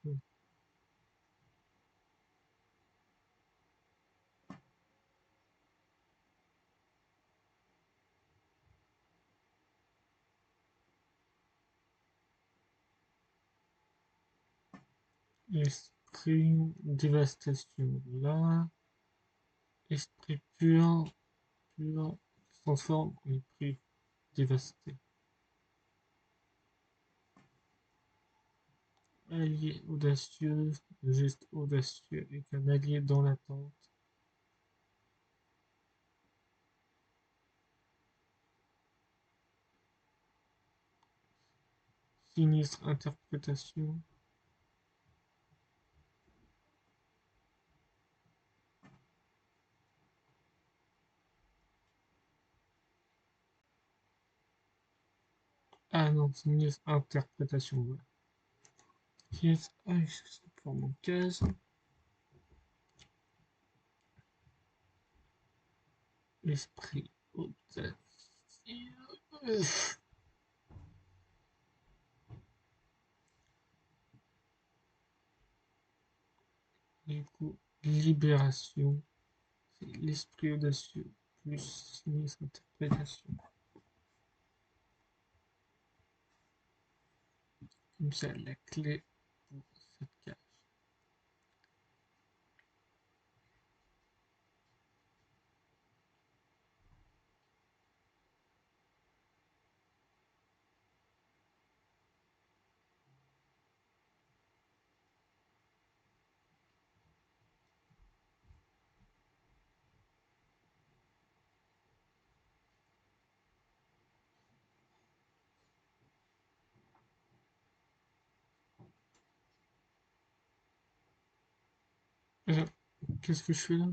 Esprit dévastation. Là, esprit pur, pur, se transforme en esprit dévasté. Allié audacieux, geste audacieux avec un allié dans l'attente. Sinistre interprétation. Ah non, sinistre interprétation. Voilà. Yes. Ah, c'est pour mon case. Esprit audacieux. Du coup, libération. C'est l'esprit audacieux plus sinistre interprétation. Comme ça, la clé pour cette case. Alors, qu'est-ce que je fais là?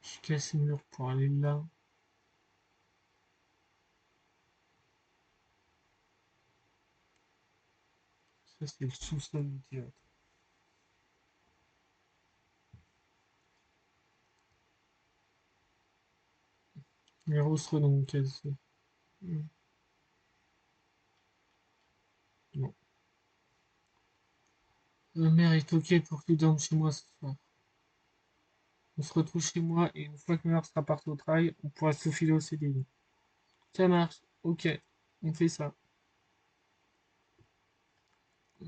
Je casse le mur pour aller là. Ça, c'est le sous-sol du théâtre. Les roses seront dans mon casier. Non. Ma mère est ok pour que tu dormes chez moi ce soir. On se retrouve chez moi et une fois que ma mère sera partie au travail, on pourra se filer au CDI. Ça marche. Ok. On fait ça.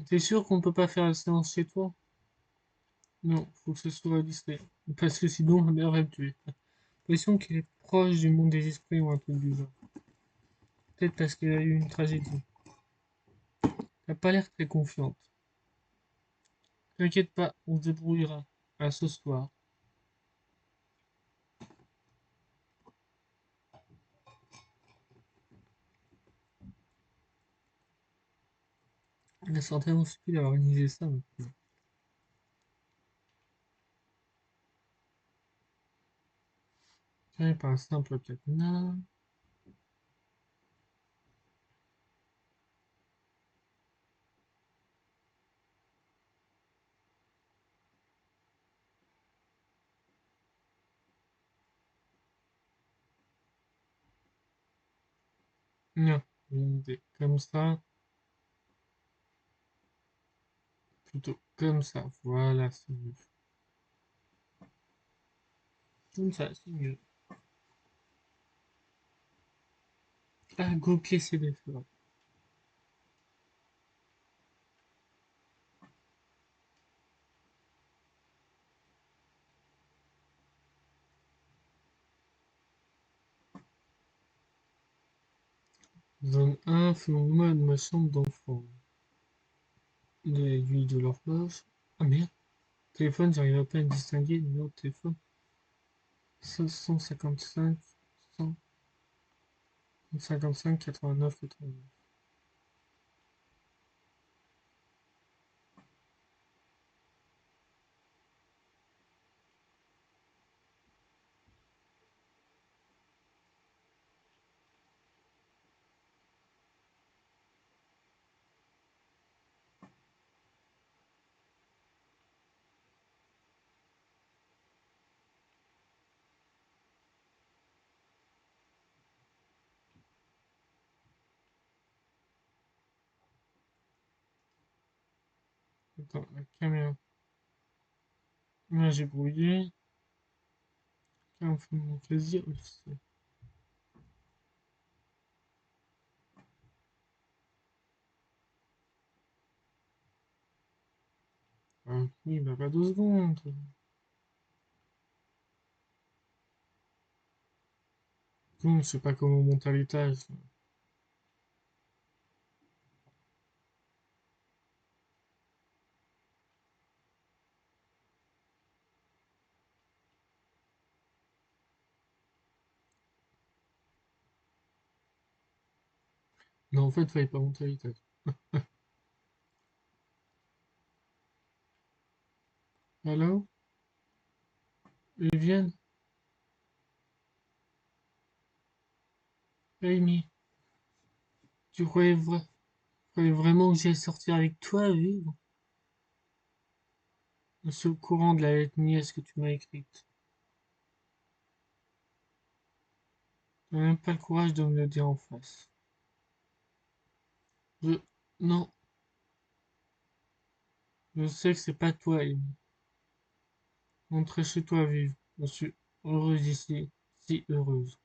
T'es sûr qu'on peut pas faire la séance chez toi? Non, faut que ce soit à distrait. Parce que sinon, ma mère va me tuer. J'ai l'impression qu'elle est proche du monde des esprits ou un truc du genre. Peut-être parce qu'elle a eu une tragédie. T'as pas l'air très confiante. T'inquiète pas, on se débrouillera. À ce soir. Il est certainement stupide d'avoir organisé ça maintenant. Tiens, par un simple cadenas. Non, une idée. Comme ça, plutôt comme ça. Voilà, c'est mieux. Comme ça, c'est mieux. Ah, copier CD, c'est vrai. Zone 1, fais-moi de ma chambre d'enfant. L'aiguille de l'horloge. Ah merde, téléphone, j'arrive pas à distinguer le numéro de téléphone. 555, 155, 89, 89. Attends, la caméra. Là, j'ai brouillé. Quand on fait mon plaisir aussi. Ah, oui, bah pas 2 secondes. Bon, je sais pas comment monter à l'étage. Non, en fait, fallait pas monter à l'étage. Allô? Viviane? Amy? Tu croyais vraiment que j'allais sortir avec toi, vivre? Je suis au courant de la lettre nièce que tu m'as écrite. Tu n'as même pas le courage de me le dire en face. Je... Non, je sais que c'est pas toi, Amy. Rentrez chez toi, vive. Je suis heureuse ici. Si heureuse.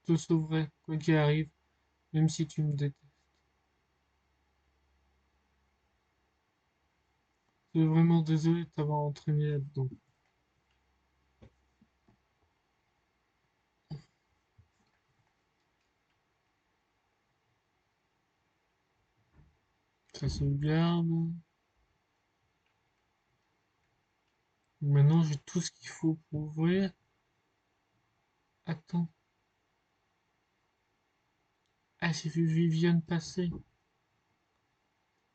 Je te sauverai, quoi qu'il arrive, même si tu me détestes. Je suis vraiment désolé de t'avoir entraîné là-dedans. Ça se garde. Maintenant, j'ai tout ce qu'il faut pour ouvrir. Attends. Ah, j'ai vu Viviane passer.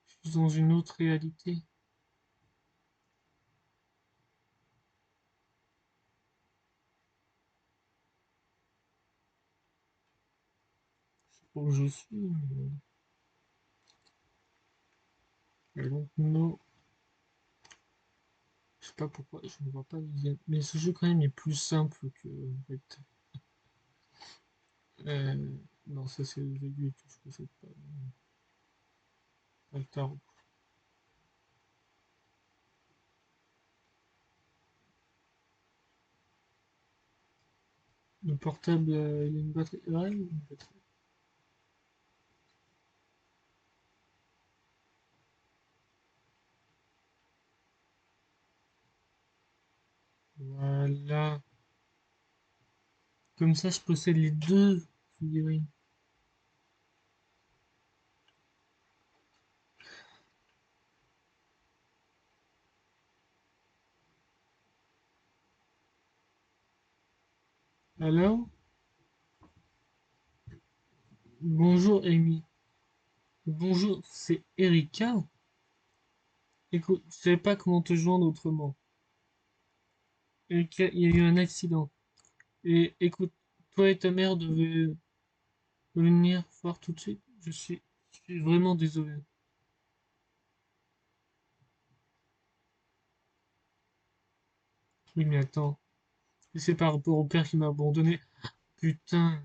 Je suis dans une autre réalité. Je sais pas où je suis. Mais donc, non. Je sais pas pourquoi je ne vois pas Viviane. Mais ce jeu, quand même, est plus simple que. En fait. Euh, non, ça, c'est les aiguilles et tout. Je possède pas le tarot. Le portable, il a une batterie. Ouais, il a une batterie. Voilà. Comme ça, je possède les deux figurines. Alors, Bonjour Amy. Bonjour, c'est Erika. Écoute, je sais pas comment te joindre autrement. Erika, il y a eu un accident. Et écoute, toi et ta mère devez venir voir tout de suite. Je suis vraiment désolé. Oui, mais attends. C'est par rapport au père qui m'a abandonné. Putain.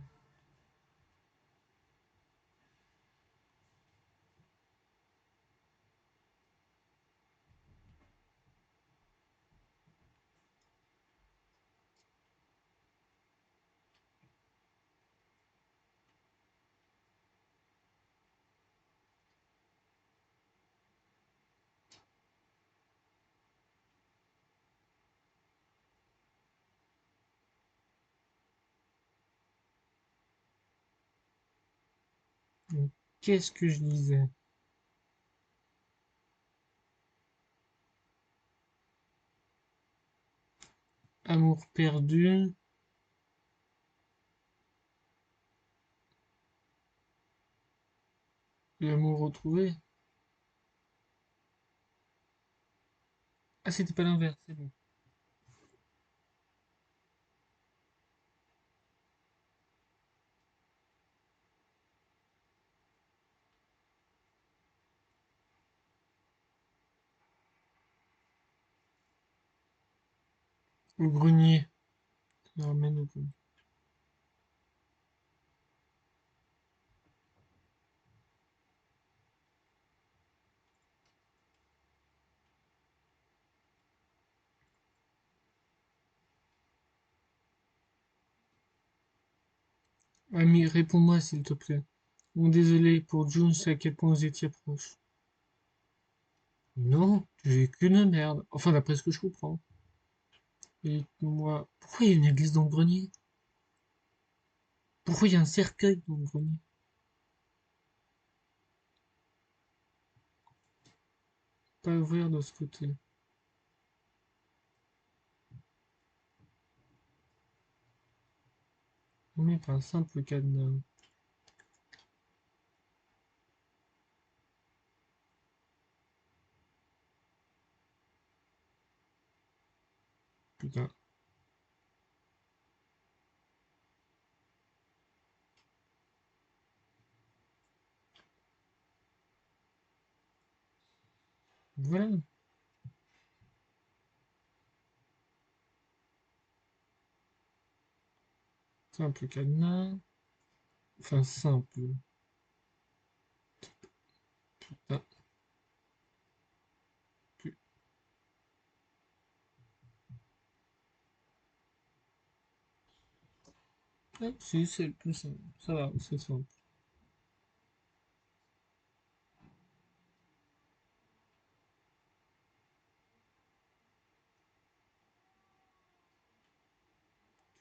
Qu'est-ce que je disais? Amour perdu, l'amour retrouvé. Ah, c'était pas l'inverse, c'est bon. Au grenier. Je ramène au grenier. Ami, réponds-moi s'il te plaît. Bon, désolé pour June, je sais à quel point vous étiez proches. Non, tu es qu'une merde. Enfin, d'après ce que je comprends. Et moi, pourquoi il y a une église dans le grenier? Pourquoi il y a un cercueil dans le grenier? Pas ouvrir de ce côté. Mais pas un simple cadenas. Putain. Voilà. Simple cadenas. Enfin, simple. Ah, pu- ah, si, c'est le plus simple. Ça va, c'est simple.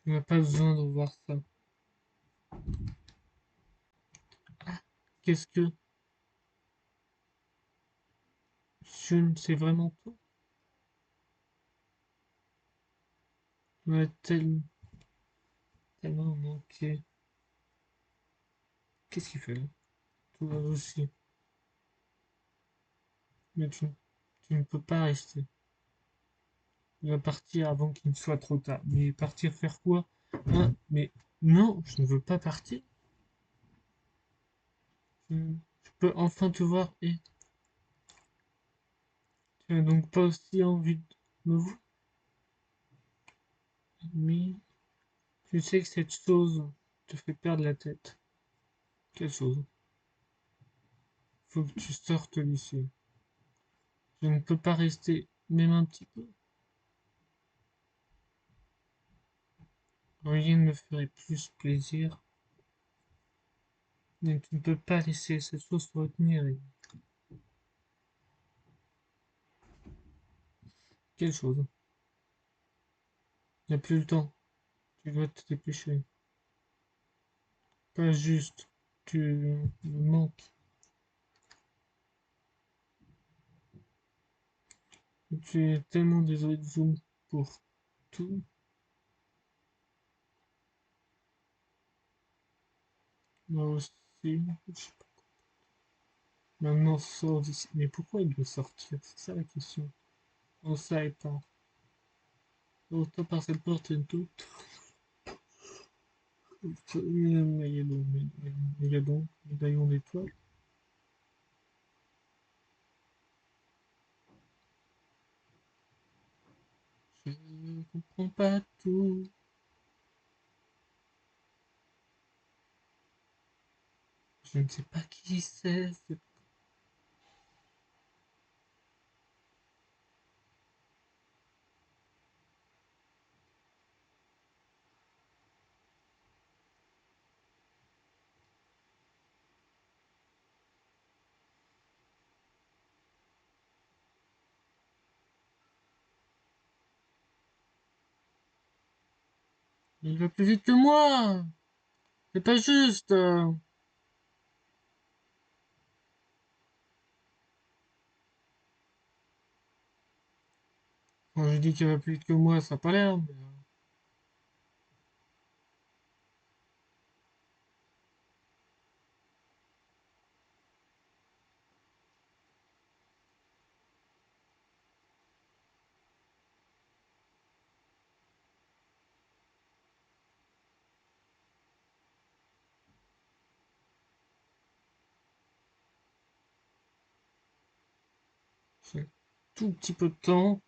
Tu n'as pas besoin de voir ça. Qu'est-ce que... June, c'est vraiment toi? Tu m'as tellement manqué. Qu'est-ce qu'il fait là? Toi aussi. Mais tu ne peux pas rester. Tu vas partir avant qu'il ne soit trop tard. Mais partir faire quoi? Hein? Mais non, je ne veux pas partir. Je peux enfin te voir et tu n'as donc pas aussi envie de me voir. Mais tu sais que cette chose te fait perdre la tête. Quelle chose? Faut que tu sortes d'ici. Je ne peux pas rester, même un petit peu. Rien ne me ferait plus plaisir. Mais tu ne peux pas laisser cette chose te retenir. Quelle chose? Il n'y a plus le temps. Tu dois te dépêcher. Pas juste. Tu me manques. Tu es tellement désolé de vous pour tout. Moi aussi. Si, je sais pas. Maintenant, sors d'ici. Mais pourquoi il doit sortir? C'est ça la question. On sait pas. Autant par cette porte et d'autres. Mégadon, médaillon d'étoile. Je comprends pas tout. Je ne sais pas qui c'est. Il va plus vite que moi. C'est pas juste. Quand je dis qu'il va plus vite que moi, ça a pas l'air. C'est tout petit peu de temps.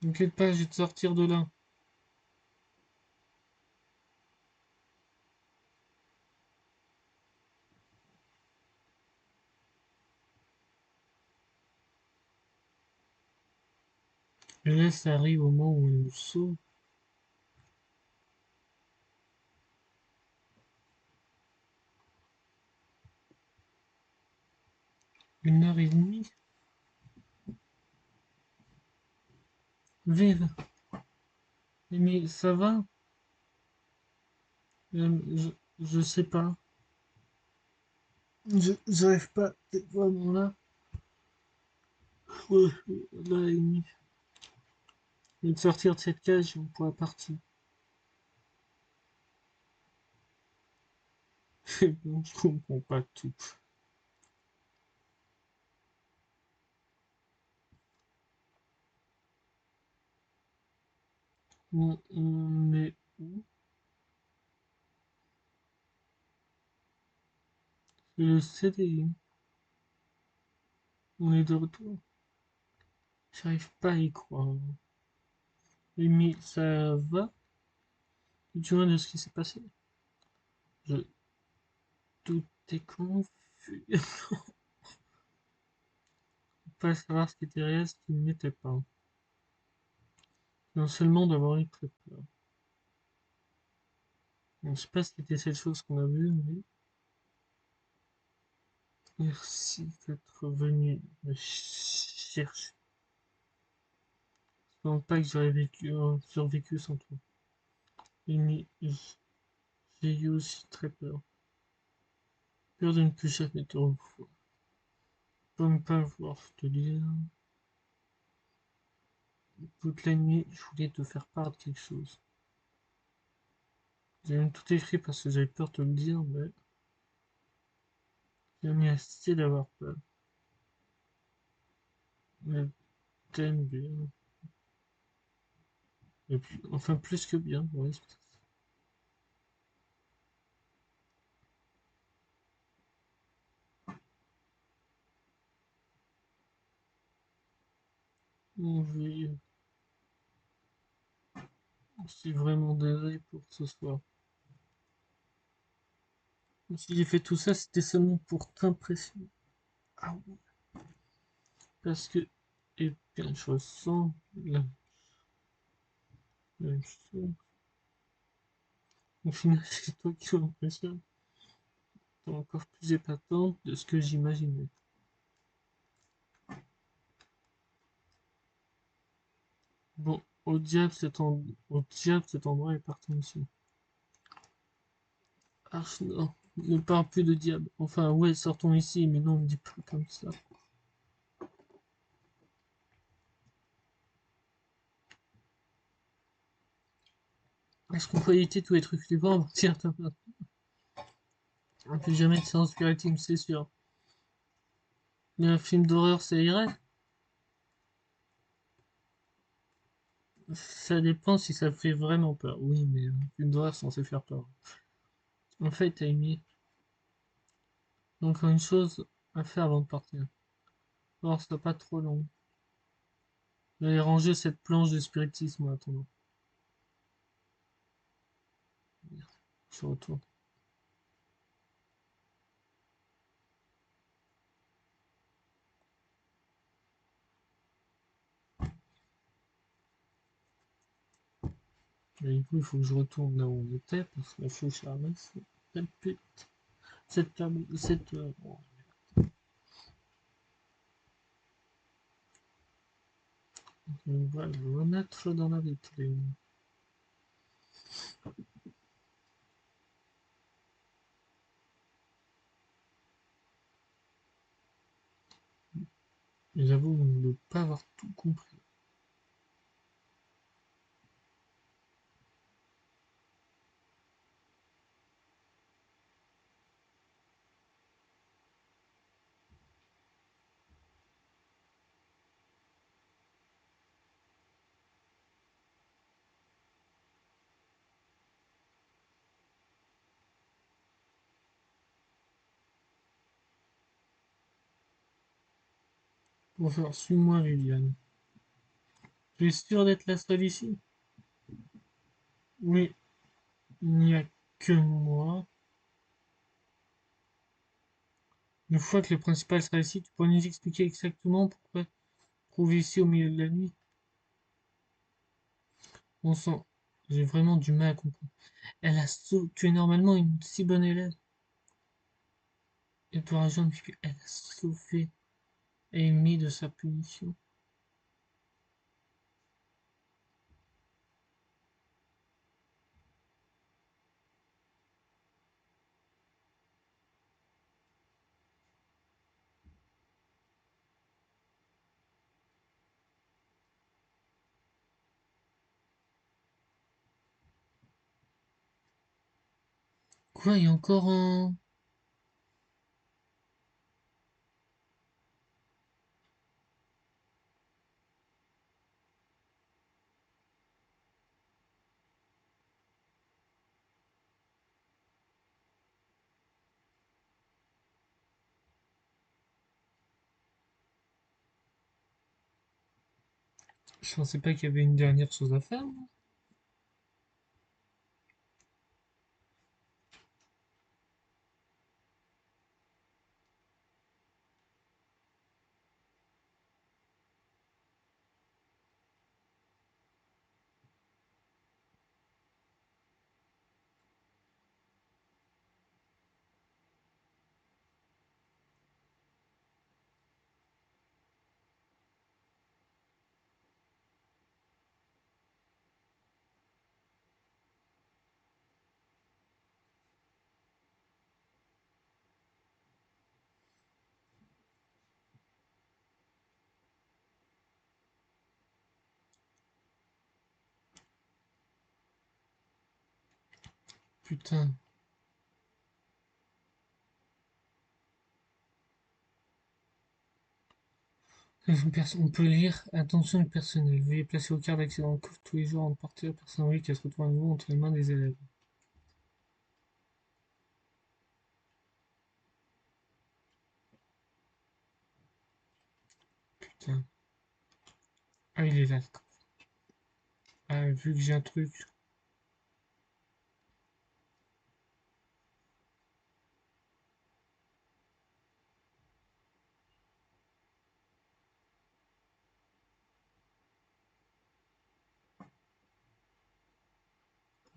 T'inquiète pas, je vais te sortir de là. Et là, ça arrive au moment où il nous sauve. Une heure et demie. Vive. Mais ça va? Je sais pas. J'arrive pas. T'es vraiment là. Ouais, là et demi. Je vais te sortir de cette cage, on pourra partir. Bon, je comprends pas tout. On est où? C'est le CDI. On est de retour. J'arrive pas à y croire. Amy, ça va? Tu vois de ce qui s'est passé? Je... Tout est confus. Pas savoir ce qui était réel, ce qui n'était pas. Non seulement d'avoir eu très peur. Je sais pas ce qui était cette chose qu'on a vue, mais merci d'être venu me chercher. Je pense pas que j'aurais survécu sans toi. Mais j'ai eu aussi très peur. Peur de ne plus jamais te revoir. De ne pas voir te lire. Toute la nuit, je voulais te faire part de quelque chose. J'ai même tout écrit parce que j'avais peur de te le dire, mais j'ai mis assez d'avoir peur. Mais t'aimes bien. Et puis, enfin, plus que bien, ouais. Oui, je suis vraiment désolé pour ce soir. Si j'ai fait tout ça, c'était seulement pour t'impressionner. Ah oui, parce que, et bien, je ressens la même chose. Au final, c'est toi qui m'impressionne. T'es encore plus épatante de ce que j'imaginais. Bon, au diable cet endroit est parti ici. Ah non, ne parle plus de diable. Enfin, ouais, sortons ici, mais non, ne dis pas comme ça. Est-ce qu'on peut éviter tous les trucs flippants à partir de maintenant? On plus jamais de séance spiritiste, c'est sûr. Mais un film d'horreur, ça irait? Ça dépend si ça fait vraiment peur. Oui, mais un film d'horreur censé faire peur. En fait, Amy, donc une chose à faire avant de partir. Alors, c'est pas trop long. Je vais ranger cette planche de spiritisme en attendant. Je retourne. Et du coup, il faut que je retourne là où on était parce que la faut que je ramasse cette table, bon, on va le remettre dans la vitrine. J'avoue ne pas avoir tout compris. Bonjour, suis-moi, Viviane. Tu es sûr d'être la seule ici? Oui, il n'y a que moi. Une fois que le principal sera ici, tu pourras nous expliquer exactement pourquoi trouver ici au milieu de la nuit? Bon sang, j'ai vraiment du mal à comprendre. Tu es normalement une si bonne élève. Et pour un jeune, elle a sauvé Amy de sa punition. Quoi, il y a encore un... Je pensais pas qu'il y avait une dernière chose à faire, moi. Putain. On peut lire attention du personnel. Veuillez placer au quart d'accès dans le coffre tous les jours avant de partir. Personne envie qu'elle se retrouve à nouveau entre les mains des élèves. Putain. Ah, il est là. Ah, vu que j'ai un truc.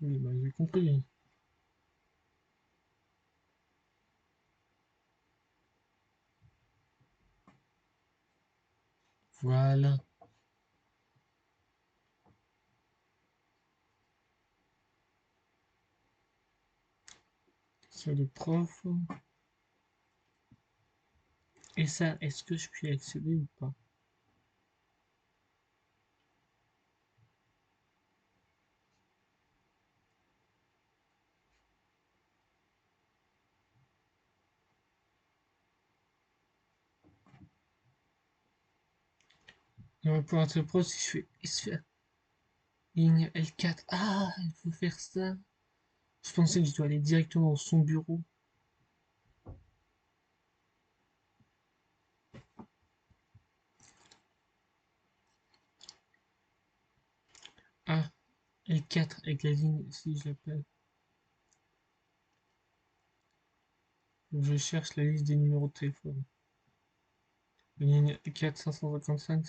Oui, bah, j'ai compris. Voilà. C'est le prof. Et ça, est-ce que je puis y accéder ou pas? Pour être pro, si je fais ligne L4. Ah, il faut faire ça. Je pensais que je dois aller directement dans son bureau. Ah, L4 avec la ligne, si je l'appelle. Je cherche la liste des numéros de téléphone. Ligne 4 555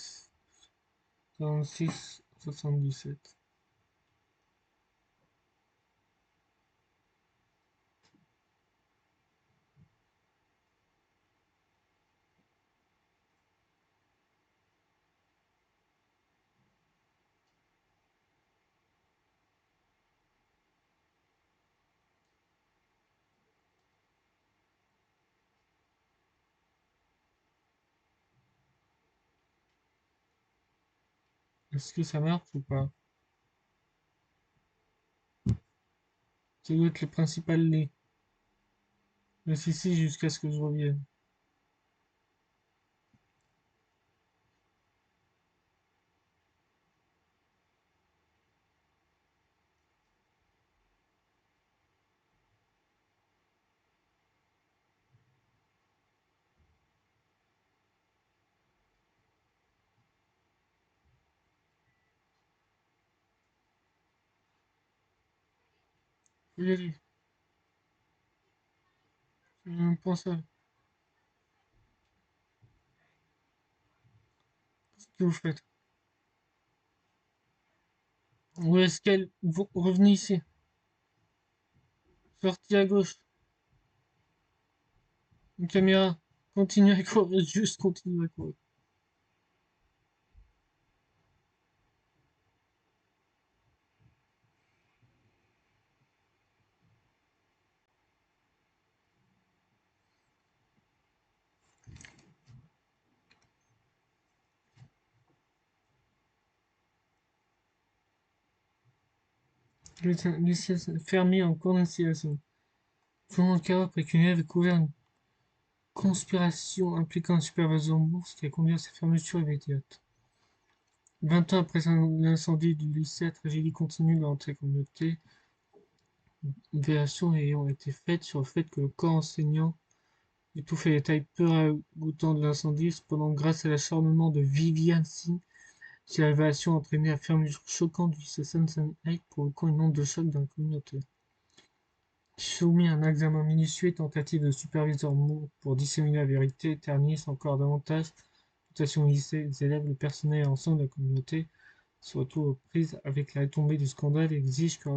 46 77. Est-ce que ça marche ou pas? Ça doit être le principal lait. Reste ici jusqu'à ce que je revienne. Faut y aller. C'est même pas ça. Qu'est-ce que vous faites? Où est-ce qu'elle... Revenez ici. Sortie à gauche. Une caméra. Continue à courir. Juste continue à courir. Lycée fermé en cours d'installation. Selon le cas, après qu'une élève ait couvert une conspiration impliquant un superviseur en bourse qui a conduit à sa fermeture immédiate. 20 ans après l'incendie du lycée, la tragédie continue dans la communauté. Une vérification ayant été faite sur le fait que le corps enseignant étouffe les détails peu ragoûtants de l'incendie. Cependant, grâce à l'acharnement de Viviane Singh, cette révélation a entraîné la fermeture choquante du lycée Sunset provoquant une onde de choc dans la communauté. Soumis à un examen minutieux et tentative de superviseur Moore pour disséminer la vérité, ternissent encore davantage la réputation du lycée, les élèves, le personnel et l'ensemble de la communauté se retrouvent aux prises avec la retombée du scandale et exigent que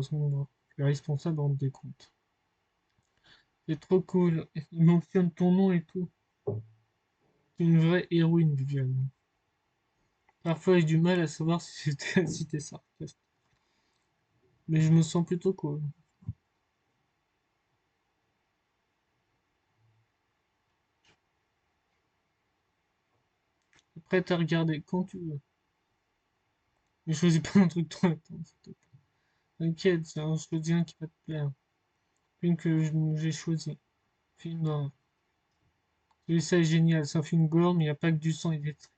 le responsable rende des comptes. C'est trop cool, il mentionne ton nom et tout. C'est une vraie héroïne, Viviane. Parfois j'ai du mal à savoir si t'es sarcastique, mais je me sens plutôt cool. Prête à regarder quand tu veux. Mais choisis pas un truc trop intense. T'inquiète, c'est un choisi un qui va te plaire. Film que j'ai choisi. Film d'horreur. Celui-ci est génial, c'est un film gore, mais il n'y a pas que du sang et des traits.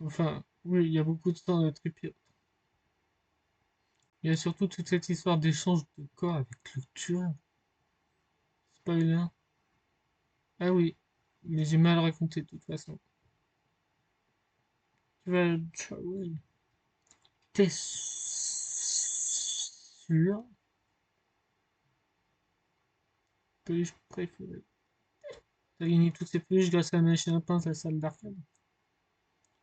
Enfin, oui, il y a beaucoup de sang et de tripes. Il y a surtout toute cette histoire d'échange de corps avec le tueur. Spoiler. Ah oui, mais j'ai mal raconté de toute façon. Tu vas... Oui. T'es sûr? Peluche préférée. T'as gagné toutes ces peluches grâce à la machine à pince à la salle d'arcade.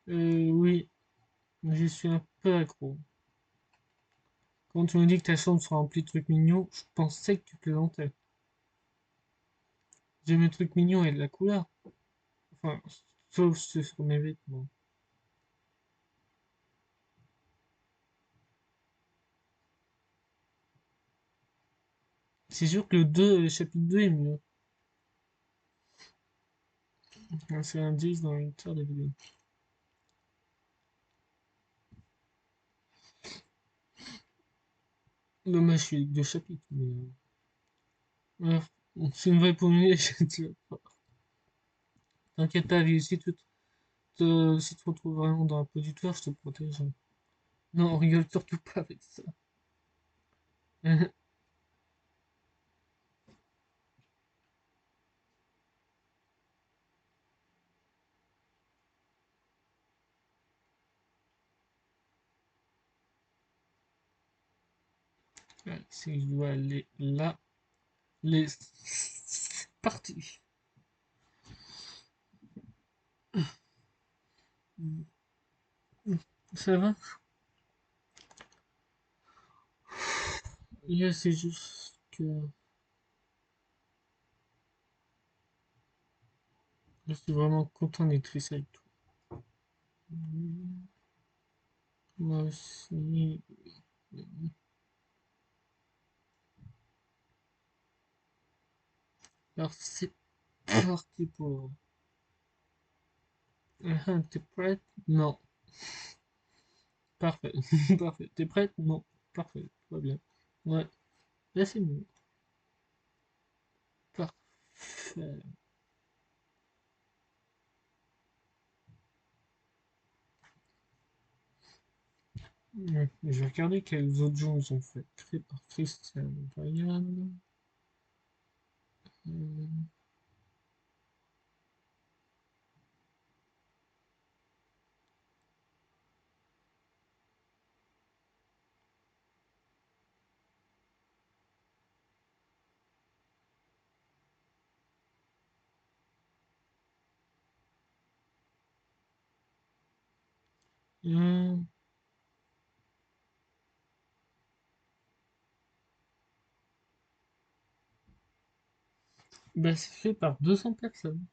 Oui, je suis un peu accro. Quand tu me dis que ta chambre sera remplie de trucs mignons, je pensais que tu plaisantais. J'aime les trucs mignons et de la couleur. Enfin, sauf ceux sur mes vêtements. C'est sûr que le chapitre 2 est mieux. C'est un 10 dans l'histoire des vidéos. Dommage, je suis avec deux chapitres, mais... c'est une vraie pommée, t'inquiète pas, j'ai aussi tout. si tu te retrouves vraiment dans un peu du toit, je te protège. Non, on rigole surtout pas avec ça. Ouais, si je dois aller là, les... parti. Ça va? Yeah, c'est juste que je suis vraiment content d'être ici avec toi. Moi aussi. Alors c'est parti pour... T'es prête? Non. Parfait. Parfait. T'es prête? Non. Parfait. Tout va bien. Ouais. Là c'est mieux. Parfait. Ouais. Je vais regarder quels autres jeux ils ont fait. Créé par Christian Ryan. Euh, euh, bah, c'est fait par 200 personnes.